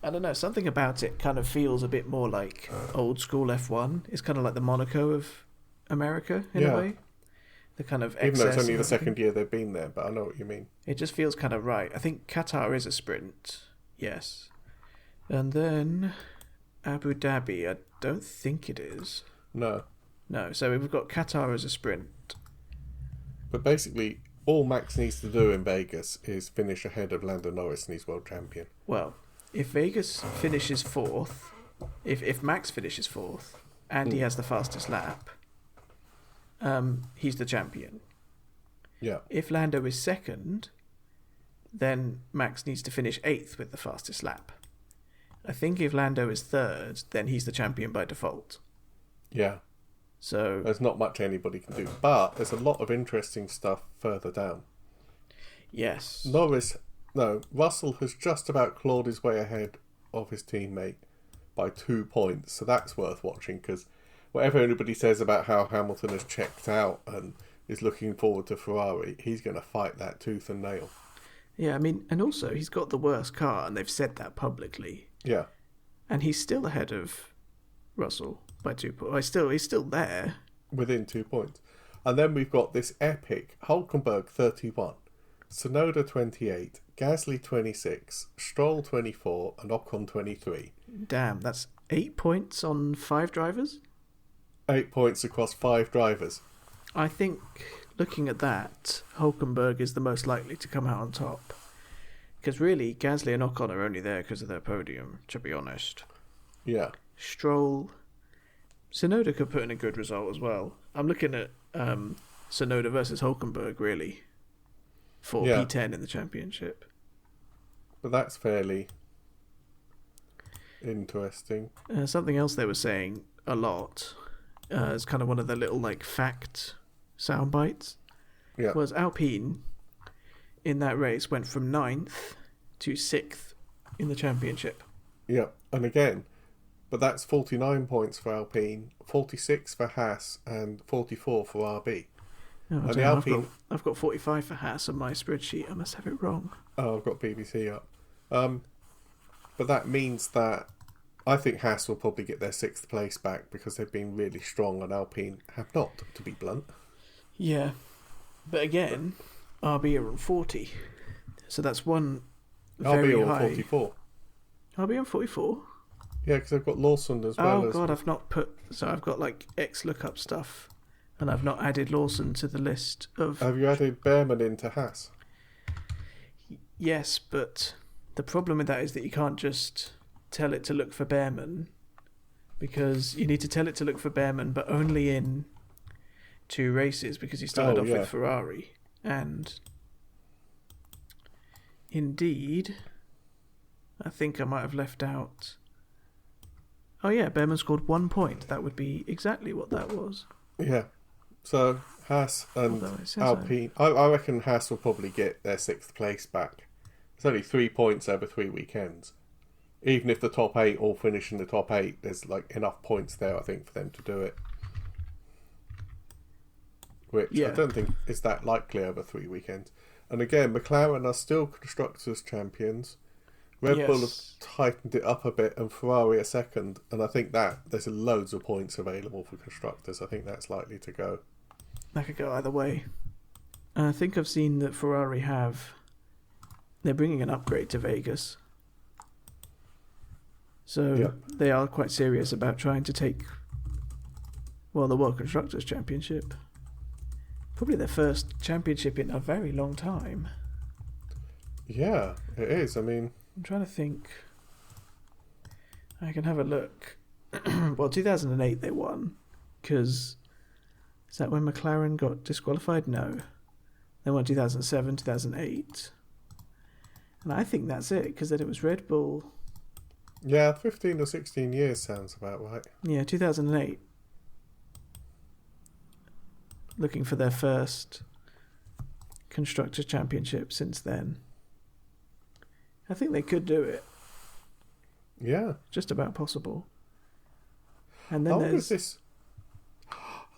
Speaker 2: I don't know, something about it kind of feels a bit more like old school F1. It's kind of like the Monaco of America, in a way. The kind of
Speaker 1: even though it's only the second year they've been there, but I know what you mean.
Speaker 2: It just feels kind of right. I think Qatar is a sprint, yes. And then Abu Dhabi, I don't think it is.
Speaker 1: No,
Speaker 2: so we've got Qatar as a sprint.
Speaker 1: But basically, all Max needs to do in Vegas is finish ahead of Lando Norris and he's world champion.
Speaker 2: Well, if Vegas finishes 4th, if Max finishes 4th, and he has the fastest lap, he's the champion.
Speaker 1: Yeah.
Speaker 2: If Lando is 2nd, then Max needs to finish 8th with the fastest lap. I think if Lando is 3rd, then he's the champion by default.
Speaker 1: Yeah.
Speaker 2: So
Speaker 1: there's not much anybody can do, but there's a lot of interesting stuff further down.
Speaker 2: Yes.
Speaker 1: Russell has just about clawed his way ahead of his teammate by 2 points, so that's worth watching, because whatever anybody says about how Hamilton has checked out and is looking forward to Ferrari, he's going to fight that tooth and nail.
Speaker 2: Yeah, I mean, and also he's got the worst car, and they've said that publicly.
Speaker 1: Yeah.
Speaker 2: And he's still ahead of Russell by 2 points. He's still there.
Speaker 1: Within 2 points. And then we've got this epic Hulkenberg 31, Tsunoda 28, Gasly 26, Stroll 24, and Ocon 23.
Speaker 2: Damn, that's 8 points on 5 drivers?
Speaker 1: 8 points across 5 drivers.
Speaker 2: I think, looking at that, Hulkenberg is the most likely to come out on top. Because really, Gasly and Ocon are only there because of their podium, to be honest.
Speaker 1: Yeah.
Speaker 2: Stroll Sonoda could put in a good result as well. I'm looking at Sonoda versus Hulkenberg, really, for P10 in the championship.
Speaker 1: But that's fairly interesting.
Speaker 2: Something else they were saying a lot, as kind of one of the little like fact sound bites, was Alpine in that race went from 9th to 6th in the championship.
Speaker 1: Yeah, and again, but that's 49 points for Alpine, 46 for Haas, and 44 for RB.
Speaker 2: Oh, and the Alpine... I've got 45 for Haas on my spreadsheet. I must have it wrong.
Speaker 1: Oh, I've got BBC up. But that means that I think Haas will probably get their 6th place back because they've been really strong and Alpine have not, to be blunt.
Speaker 2: Yeah. But again, RB are on 40. So that's one very
Speaker 1: RB are
Speaker 2: high...
Speaker 1: on 44.
Speaker 2: RB on 44?
Speaker 1: Yeah, because I've got Lawson as well.
Speaker 2: Oh, God, I've not put... So I've got, like, X-lookup stuff, and I've not added Lawson to the list of...
Speaker 1: Have you added Behrman into Haas?
Speaker 2: Yes, but the problem with that is that you can't just tell it to look for Behrman, because you need to tell it to look for Behrman, but only in 2 races, because he started off with Ferrari. And indeed, I think I might have left out... Oh yeah, Behrman scored 1 point. That would be exactly what that was.
Speaker 1: Yeah. So Haas and Alpine, I reckon Haas will probably get their 6th place back. It's only 3 points over 3 weekends. Even if the top 8 all finish in the top 8, there's like enough points there, I think, for them to do it. Which I don't think is that likely over 3 weekends. And again, McLaren are still Constructors' champions. Red Bull have tightened it up a bit, and Ferrari are 2nd. And I think that there's loads of points available for Constructors. I think that's likely to go.
Speaker 2: That could go either way. I think I've seen that Ferrari they're bringing an upgrade to Vegas. So they are quite serious about trying to take, the World Constructors' Championship. Probably their first championship in a very long time.
Speaker 1: Yeah, it is. I mean...
Speaker 2: I'm trying to think. I can have a look. 2008 they won. Because... Is that when McLaren got disqualified? No. They won 2007, 2008. And I think that's it, because then it was Red Bull.
Speaker 1: Yeah, 15 or 16 years sounds about right.
Speaker 2: Yeah, 2008. Looking for their first Constructors' Championship since then. I think they could do it.
Speaker 1: Yeah.
Speaker 2: Just about possible. And then there's...
Speaker 1: this...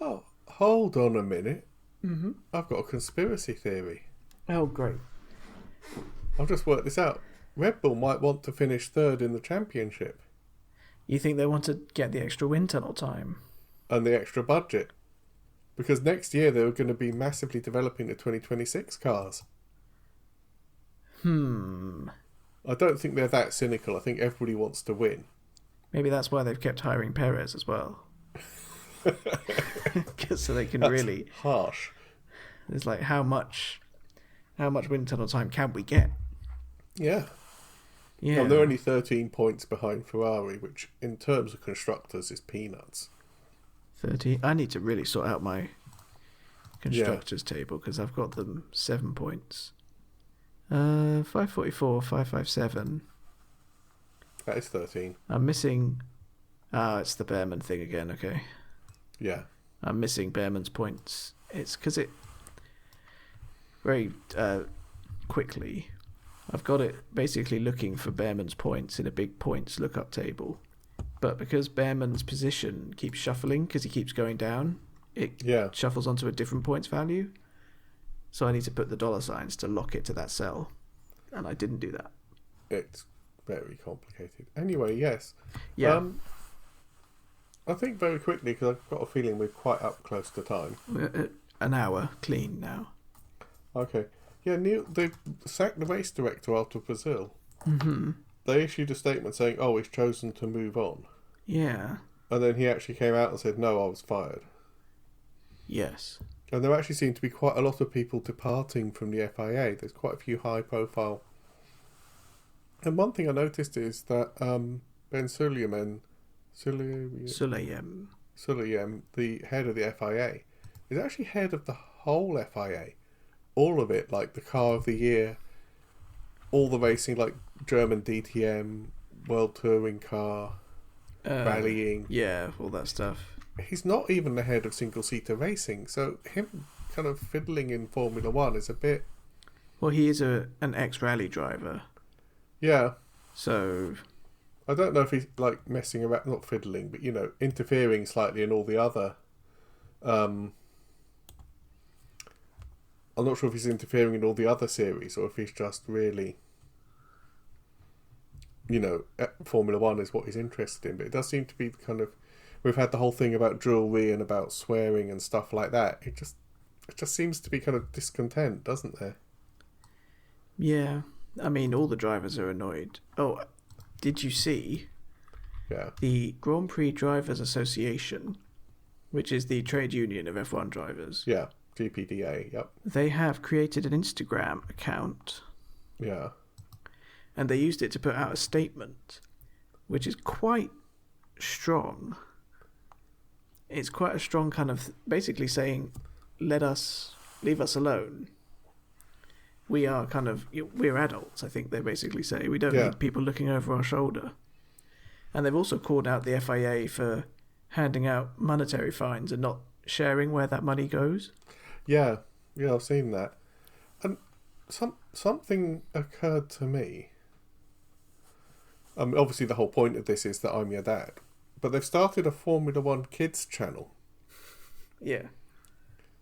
Speaker 1: Oh, hold on a minute.
Speaker 2: Mm-hmm.
Speaker 1: I've got a conspiracy theory.
Speaker 2: Oh, great.
Speaker 1: I've just worked this out. Red Bull might want to finish 3rd in the championship.
Speaker 2: You think they want to get the extra wind tunnel time?
Speaker 1: And the extra budget. Because next year they were going to be massively developing the 2026 cars. I don't think they're that cynical. I think everybody wants to win.
Speaker 2: Maybe that's why they've kept hiring Perez as well. So they can really...
Speaker 1: harsh.
Speaker 2: It's like, how much wind tunnel time can we get?
Speaker 1: Yeah.
Speaker 2: Yeah.
Speaker 1: And they're only 13 points behind Ferrari, which in terms of constructors is peanuts.
Speaker 2: 30. I need to really sort out my constructors table, because I've got them 7 points. 544, 557.
Speaker 1: That is 13.
Speaker 2: I'm missing... it's the Behrman thing again, okay.
Speaker 1: Yeah.
Speaker 2: I'm missing Behrman's points. It's because it... Very quickly... I've got it basically looking for Behrman's points in a big points lookup table. But because Behrman's position keeps shuffling, because he keeps going down, it shuffles onto a different points value. So I need to put the dollar signs to lock it to that cell. And I didn't do that.
Speaker 1: It's very complicated. Anyway, yes.
Speaker 2: Yeah.
Speaker 1: I think very quickly, because I've got a feeling we're quite up close to time.
Speaker 2: We're at an hour clean now.
Speaker 1: Okay. Yeah, Neil, they sacked the race director out of Brazil.
Speaker 2: Mm-hmm.
Speaker 1: They issued a statement saying, he's chosen to move on.
Speaker 2: Yeah.
Speaker 1: And then he actually came out and said, no, I was fired.
Speaker 2: Yes.
Speaker 1: And there actually seem to be quite a lot of people departing from the FIA. There's quite a few high profile. And one thing I noticed is that Ben Sulayem Sulliam, the head of the FIA, is actually head of the whole FIA. All of it, like the car of the year, all the racing, like German DTM, World Touring Car, rallying.
Speaker 2: Yeah, all that stuff.
Speaker 1: He's not even the head of single-seater racing, so him kind of fiddling in Formula One is a bit...
Speaker 2: Well, he is an ex-rally driver.
Speaker 1: Yeah.
Speaker 2: So...
Speaker 1: I don't know if he's like messing around, not fiddling, but, you know, interfering slightly in all the other... I'm not sure if he's interfering in all the other series or if he's just really... You know, Formula One is what he's interested in, but it does seem to be kind of... We've had the whole thing about jewellery and about swearing and stuff like that. It just seems to be kind of discontent, doesn't there?
Speaker 2: Yeah. I mean, all the drivers are annoyed. Oh, did you see?
Speaker 1: Yeah.
Speaker 2: The Grand Prix Drivers Association, which is the trade union of F1 drivers.
Speaker 1: Yeah, GPDA, yep.
Speaker 2: They have created an Instagram account.
Speaker 1: Yeah.
Speaker 2: And they used it to put out a statement, which is quite strong. It's quite a strong kind of basically saying, leave us alone. We're adults, I think they basically say. We don't need people looking over our shoulder. And they've also called out the FIA for handing out monetary fines and not sharing where that money goes.
Speaker 1: Yeah, I've seen that. And something occurred to me. Obviously the whole point of this is that I'm your dad. But they've started a Formula One kids channel.
Speaker 2: Yeah.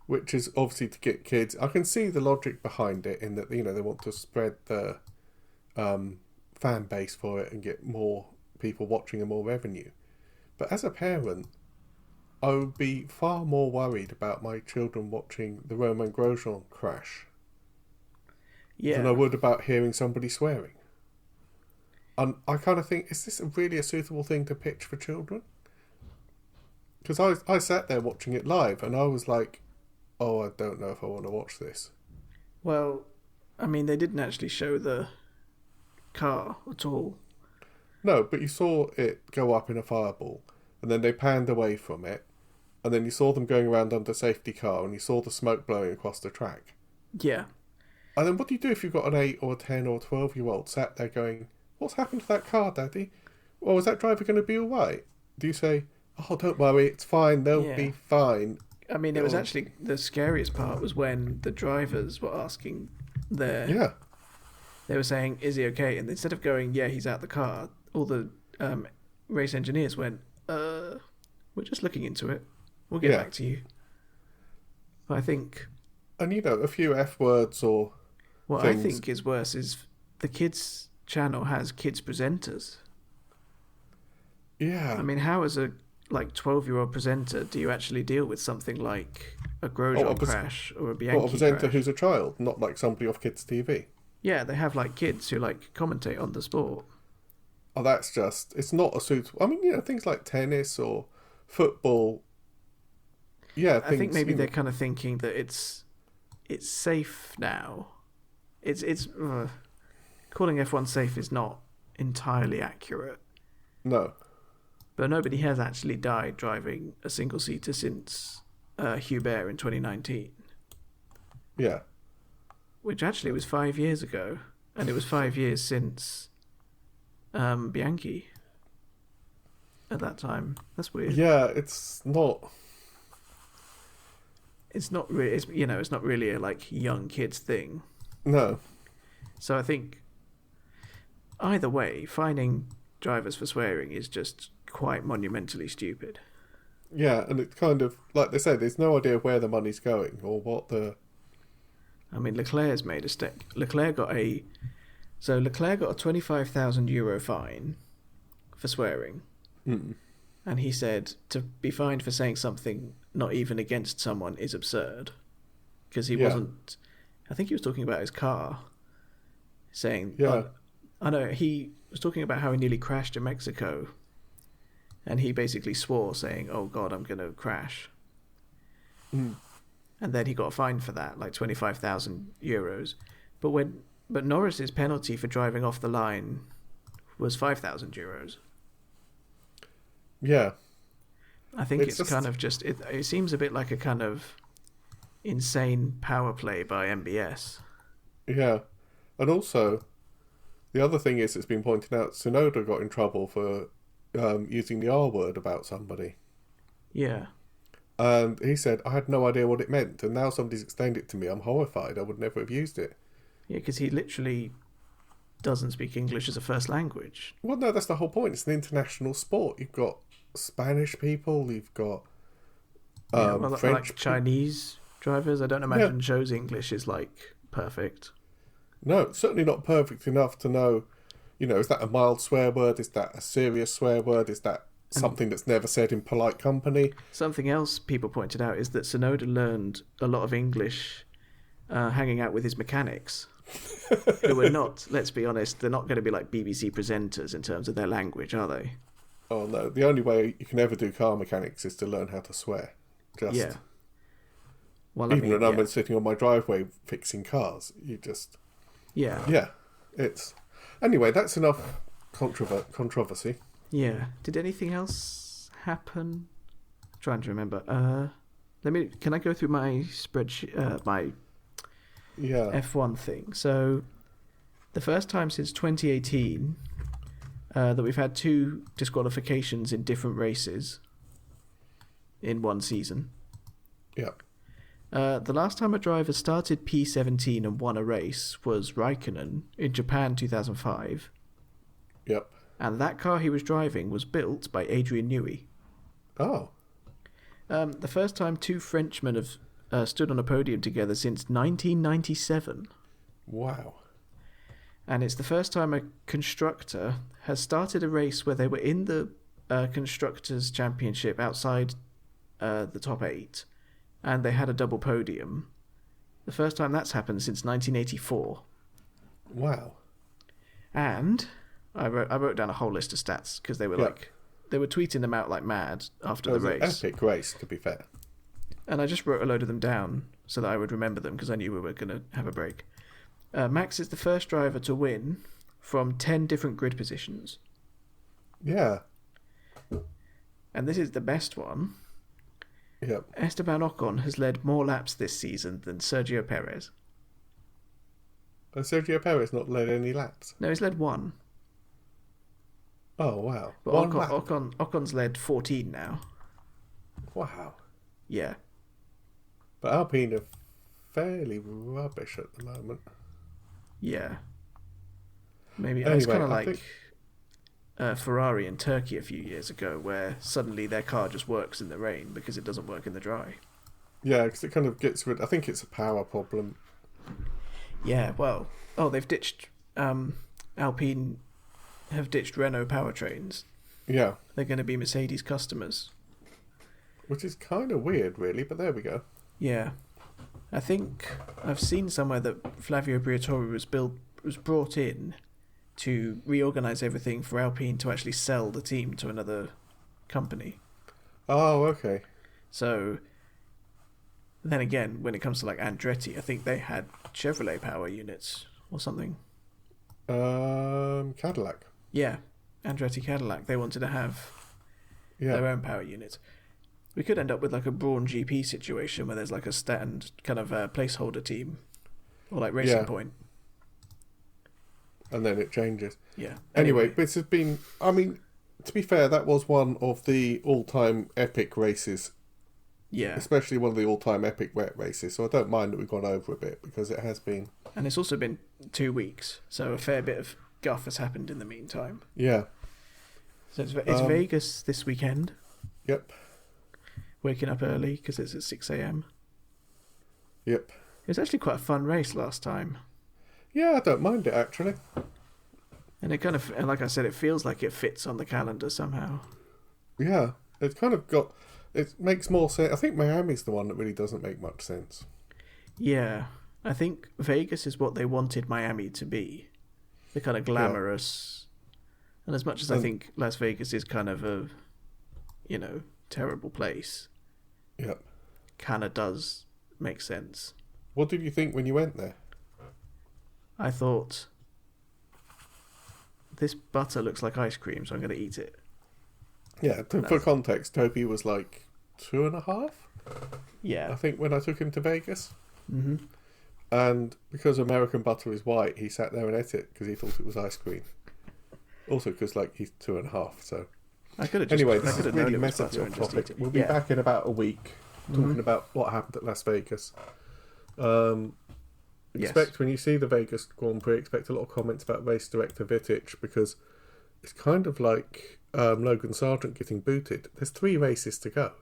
Speaker 1: Which is obviously to get kids... I can see the logic behind it in that, you know, they want to spread the fan base for it and get more people watching and more revenue. But as a parent, I would be far more worried about my children watching the Romain Grosjean crash than I would about hearing somebody swearing. And I kind of think, is this really a suitable thing to pitch for children? Because I sat there watching it live and I was like, oh, I don't know if I want to watch this.
Speaker 2: Well, I mean, they didn't actually show the car at all.
Speaker 1: No, but you saw it go up in a fireball and then they panned away from it and then you saw them going around under safety car and you saw the smoke blowing across the track.
Speaker 2: Yeah. And
Speaker 1: then what do you do if you've got an 8 or a 10 or a 12-year-old sat there going, what's happened to that car, Daddy? Well, is that driver going to be all right? Do you say, oh, don't worry, it's fine, they'll be fine?
Speaker 2: I mean, it was actually the scariest part was when the drivers were asking their... Yeah. They were saying, is he okay? And instead of going, yeah, he's out the car, all the race engineers went, we're just looking into it. We'll get back to you. I think...
Speaker 1: And, you know, a few F words or
Speaker 2: what things. I think is worse is the kids' channel has kids presenters.
Speaker 1: Yeah.
Speaker 2: I mean, how as a 12-year-old presenter do you actually deal with something like a Grosjean crash or a Bianchi crash?
Speaker 1: A presenter who's a child, not like somebody off kids' TV.
Speaker 2: Yeah, they have kids who commentate on the sport.
Speaker 1: Oh, that's just... It's not a suitable... I mean, you know, things like tennis or football... Yeah,
Speaker 2: I think maybe they're kind of thinking that it's safe now. It's calling F1 safe is not entirely accurate.
Speaker 1: No.
Speaker 2: But nobody has actually died driving a single-seater since Hubert in 2019.
Speaker 1: Yeah.
Speaker 2: Which actually was 5 years ago. And it was 5 years since Bianchi at that time. That's weird.
Speaker 1: Yeah, it's not...
Speaker 2: It's not really, it's not really a young kids thing.
Speaker 1: No.
Speaker 2: So I think either way, fining drivers for swearing is just quite monumentally stupid.
Speaker 1: Yeah, and it's kind of like they said, there's no idea where the money's going or what the...
Speaker 2: I mean, Leclerc's made a step. Leclerc got a €25,000 fine for swearing.
Speaker 1: Mm.
Speaker 2: And he said to be fined for saying something not even against someone is absurd. Because he wasn't... I think he was talking about his car. Saying...
Speaker 1: Yeah.
Speaker 2: I know, he was talking about how he nearly crashed in Mexico. And he basically swore saying, oh God, I'm going to crash.
Speaker 1: Mm.
Speaker 2: And then he got a fine for that, €25,000. But Norris's penalty for driving off the line was €5,000.
Speaker 1: Yeah.
Speaker 2: I think it's just kind of just... It seems a bit like a kind of insane power play by MBS.
Speaker 1: Yeah. And also, the other thing is, it's been pointed out, Tsunoda got in trouble for using the R word about somebody.
Speaker 2: Yeah.
Speaker 1: And he said, I had no idea what it meant, and now somebody's explained it to me. I'm horrified. I would never have used it.
Speaker 2: Yeah, because he literally doesn't speak English as a first language.
Speaker 1: Well, no, that's the whole point. It's an international sport. You've got Spanish people, you've got French,
Speaker 2: like Chinese drivers. I don't imagine Joe's English is like perfect.
Speaker 1: No, certainly not perfect enough to know, is that a mild swear word? Is that a serious swear word? Is that something that's never said in polite company?
Speaker 2: Something else people pointed out is that Tsunoda learned a lot of English hanging out with his mechanics, who are not, let's be honest, they're not going to be like BBC presenters in terms of their language, are they?
Speaker 1: Oh, no. The only way you can ever do car mechanics is to learn how to swear.
Speaker 2: Yeah. Well,
Speaker 1: even when I'm sitting on my driveway fixing cars, you just...
Speaker 2: Yeah.
Speaker 1: Yeah. It's... Anyway, that's enough controversy.
Speaker 2: Yeah. Did anything else happen? I'm trying to remember. Can I go through my spreadsheet, my F1 thing? So, the first time since 2018 that we've had 2 disqualifications in different races in one season.
Speaker 1: Yeah.
Speaker 2: The last time a driver started P17 and won a race was Raikkonen in Japan 2005.
Speaker 1: Yep.
Speaker 2: And that car he was driving was built by Adrian Newey.
Speaker 1: Oh.
Speaker 2: The first time 2 Frenchmen have stood on a podium together since 1997.
Speaker 1: Wow.
Speaker 2: And it's the first time a constructor has started a race where they were in the Constructors' Championship outside the top 8, and they had a double podium. The first time that's happened since 1984.
Speaker 1: Wow.
Speaker 2: And I wrote down a whole list of stats because they were they were tweeting them out like mad after the race.
Speaker 1: It was an epic race, to be fair.
Speaker 2: And I just wrote a load of them down so that I would remember them because I knew we were going to have a break. Max is the first driver to win from 10 different grid positions.
Speaker 1: Yeah.
Speaker 2: And this is the best one.
Speaker 1: Yep.
Speaker 2: Esteban Ocon has led more laps this season than Sergio Perez.
Speaker 1: Has Sergio Perez not led any laps?
Speaker 2: No, he's led 1.
Speaker 1: Oh, wow.
Speaker 2: But Ocon's led 14 now.
Speaker 1: Wow.
Speaker 2: Yeah.
Speaker 1: But Alpine are fairly rubbish at the moment.
Speaker 2: Yeah. Maybe
Speaker 1: anyway,
Speaker 2: it's kind of like Ferrari in Turkey a few years ago, where suddenly their car just works in the rain because it doesn't work in the dry.
Speaker 1: Yeah, because it kind of gets rid... I think it's a power problem.
Speaker 2: Yeah, well... Oh, they've ditched... Alpine have ditched Renault powertrains.
Speaker 1: Yeah.
Speaker 2: They're going to be Mercedes customers.
Speaker 1: Which is kind of weird, really, but there we go.
Speaker 2: Yeah. I think I've seen somewhere that Flavio Briatore was brought in to reorganise everything for Alpine to actually sell the team to another company.
Speaker 1: Oh, okay.
Speaker 2: So, then again, when it comes to like Andretti, I think they had Chevrolet power units or something.
Speaker 1: Cadillac.
Speaker 2: Yeah, Andretti Cadillac. They wanted to have their own power units. We could end up with like a Brawn GP situation where there's like a stand kind of a placeholder team, or like Racing Point.
Speaker 1: And then it changes.
Speaker 2: Yeah.
Speaker 1: Anyway, this has been... I mean, to be fair, that was one of the all-time epic races.
Speaker 2: Yeah.
Speaker 1: Especially one of the all-time epic wet races. So I don't mind that we've gone over a bit, because it has been...
Speaker 2: And it's also been 2 weeks, so a fair bit of guff has happened in the meantime.
Speaker 1: Yeah.
Speaker 2: So it's Vegas this weekend.
Speaker 1: Yep.
Speaker 2: Waking up early, because it's at 6 a.m.
Speaker 1: Yep.
Speaker 2: It was actually quite a fun race last time.
Speaker 1: Yeah, I don't mind it, actually.
Speaker 2: And it kind of, like I said, it feels like it fits on the calendar somehow.
Speaker 1: Yeah, it's kind of got... It makes more sense. I think Miami's the one that really doesn't make much sense.
Speaker 2: Yeah, I think Vegas is what they wanted Miami to be. The kind of glamorous... And as much as I think Las Vegas is kind of a, terrible place.
Speaker 1: Yep.
Speaker 2: Kind of does make sense.
Speaker 1: What did you think when you went there?
Speaker 2: I thought, this butter looks like ice cream, so I'm going to eat it.
Speaker 1: Yeah, for context, Toby was like 2.5.
Speaker 2: Yeah.
Speaker 1: I think when I took him to Vegas.
Speaker 2: Mm-hmm.
Speaker 1: And because American butter is white, he sat there and ate it because he thought it was ice cream. Also, because he's 2.5, so.
Speaker 2: I could have
Speaker 1: anyway, this is really massively off topic. We'll be back in about a week talking about what happened at Las Vegas. Expect when you see the Vegas Grand Prix, expect a lot of comments about race director Vittich, because it's kind of like Logan Sargent getting booted. There's 3 races to go.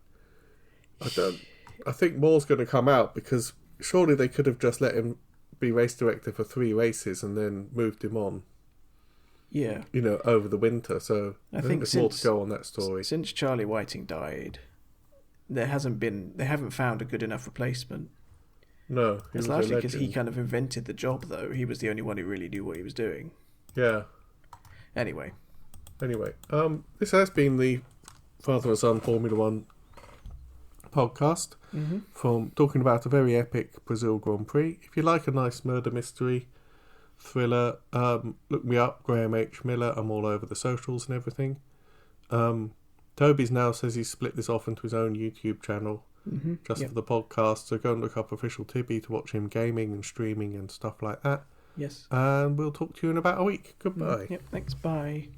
Speaker 1: I think more's going to come out, because surely they could have just let him be race director for 3 races and then moved him on.
Speaker 2: Yeah.
Speaker 1: Over the winter. So I think there's more to go on that story.
Speaker 2: Since Charlie Whiting died, they haven't found a good enough replacement.
Speaker 1: No,
Speaker 2: it's largely because he kind of invented the job, though. He was the only one who really knew what he was doing.
Speaker 1: Yeah.
Speaker 2: Anyway,
Speaker 1: this has been the Father and Son Formula One podcast from talking about a very epic Brazil Grand Prix. If you like a nice murder mystery thriller, look me up, Graham H. Miller. I'm all over the socials and everything. Toby's now says he's split this off into his own YouTube channel for the podcast, so go and look up Official Tibby to watch him gaming and streaming and stuff like that.
Speaker 2: Yes.
Speaker 1: And we'll talk to you in about a week. Goodbye.
Speaker 2: Yep, thanks, bye.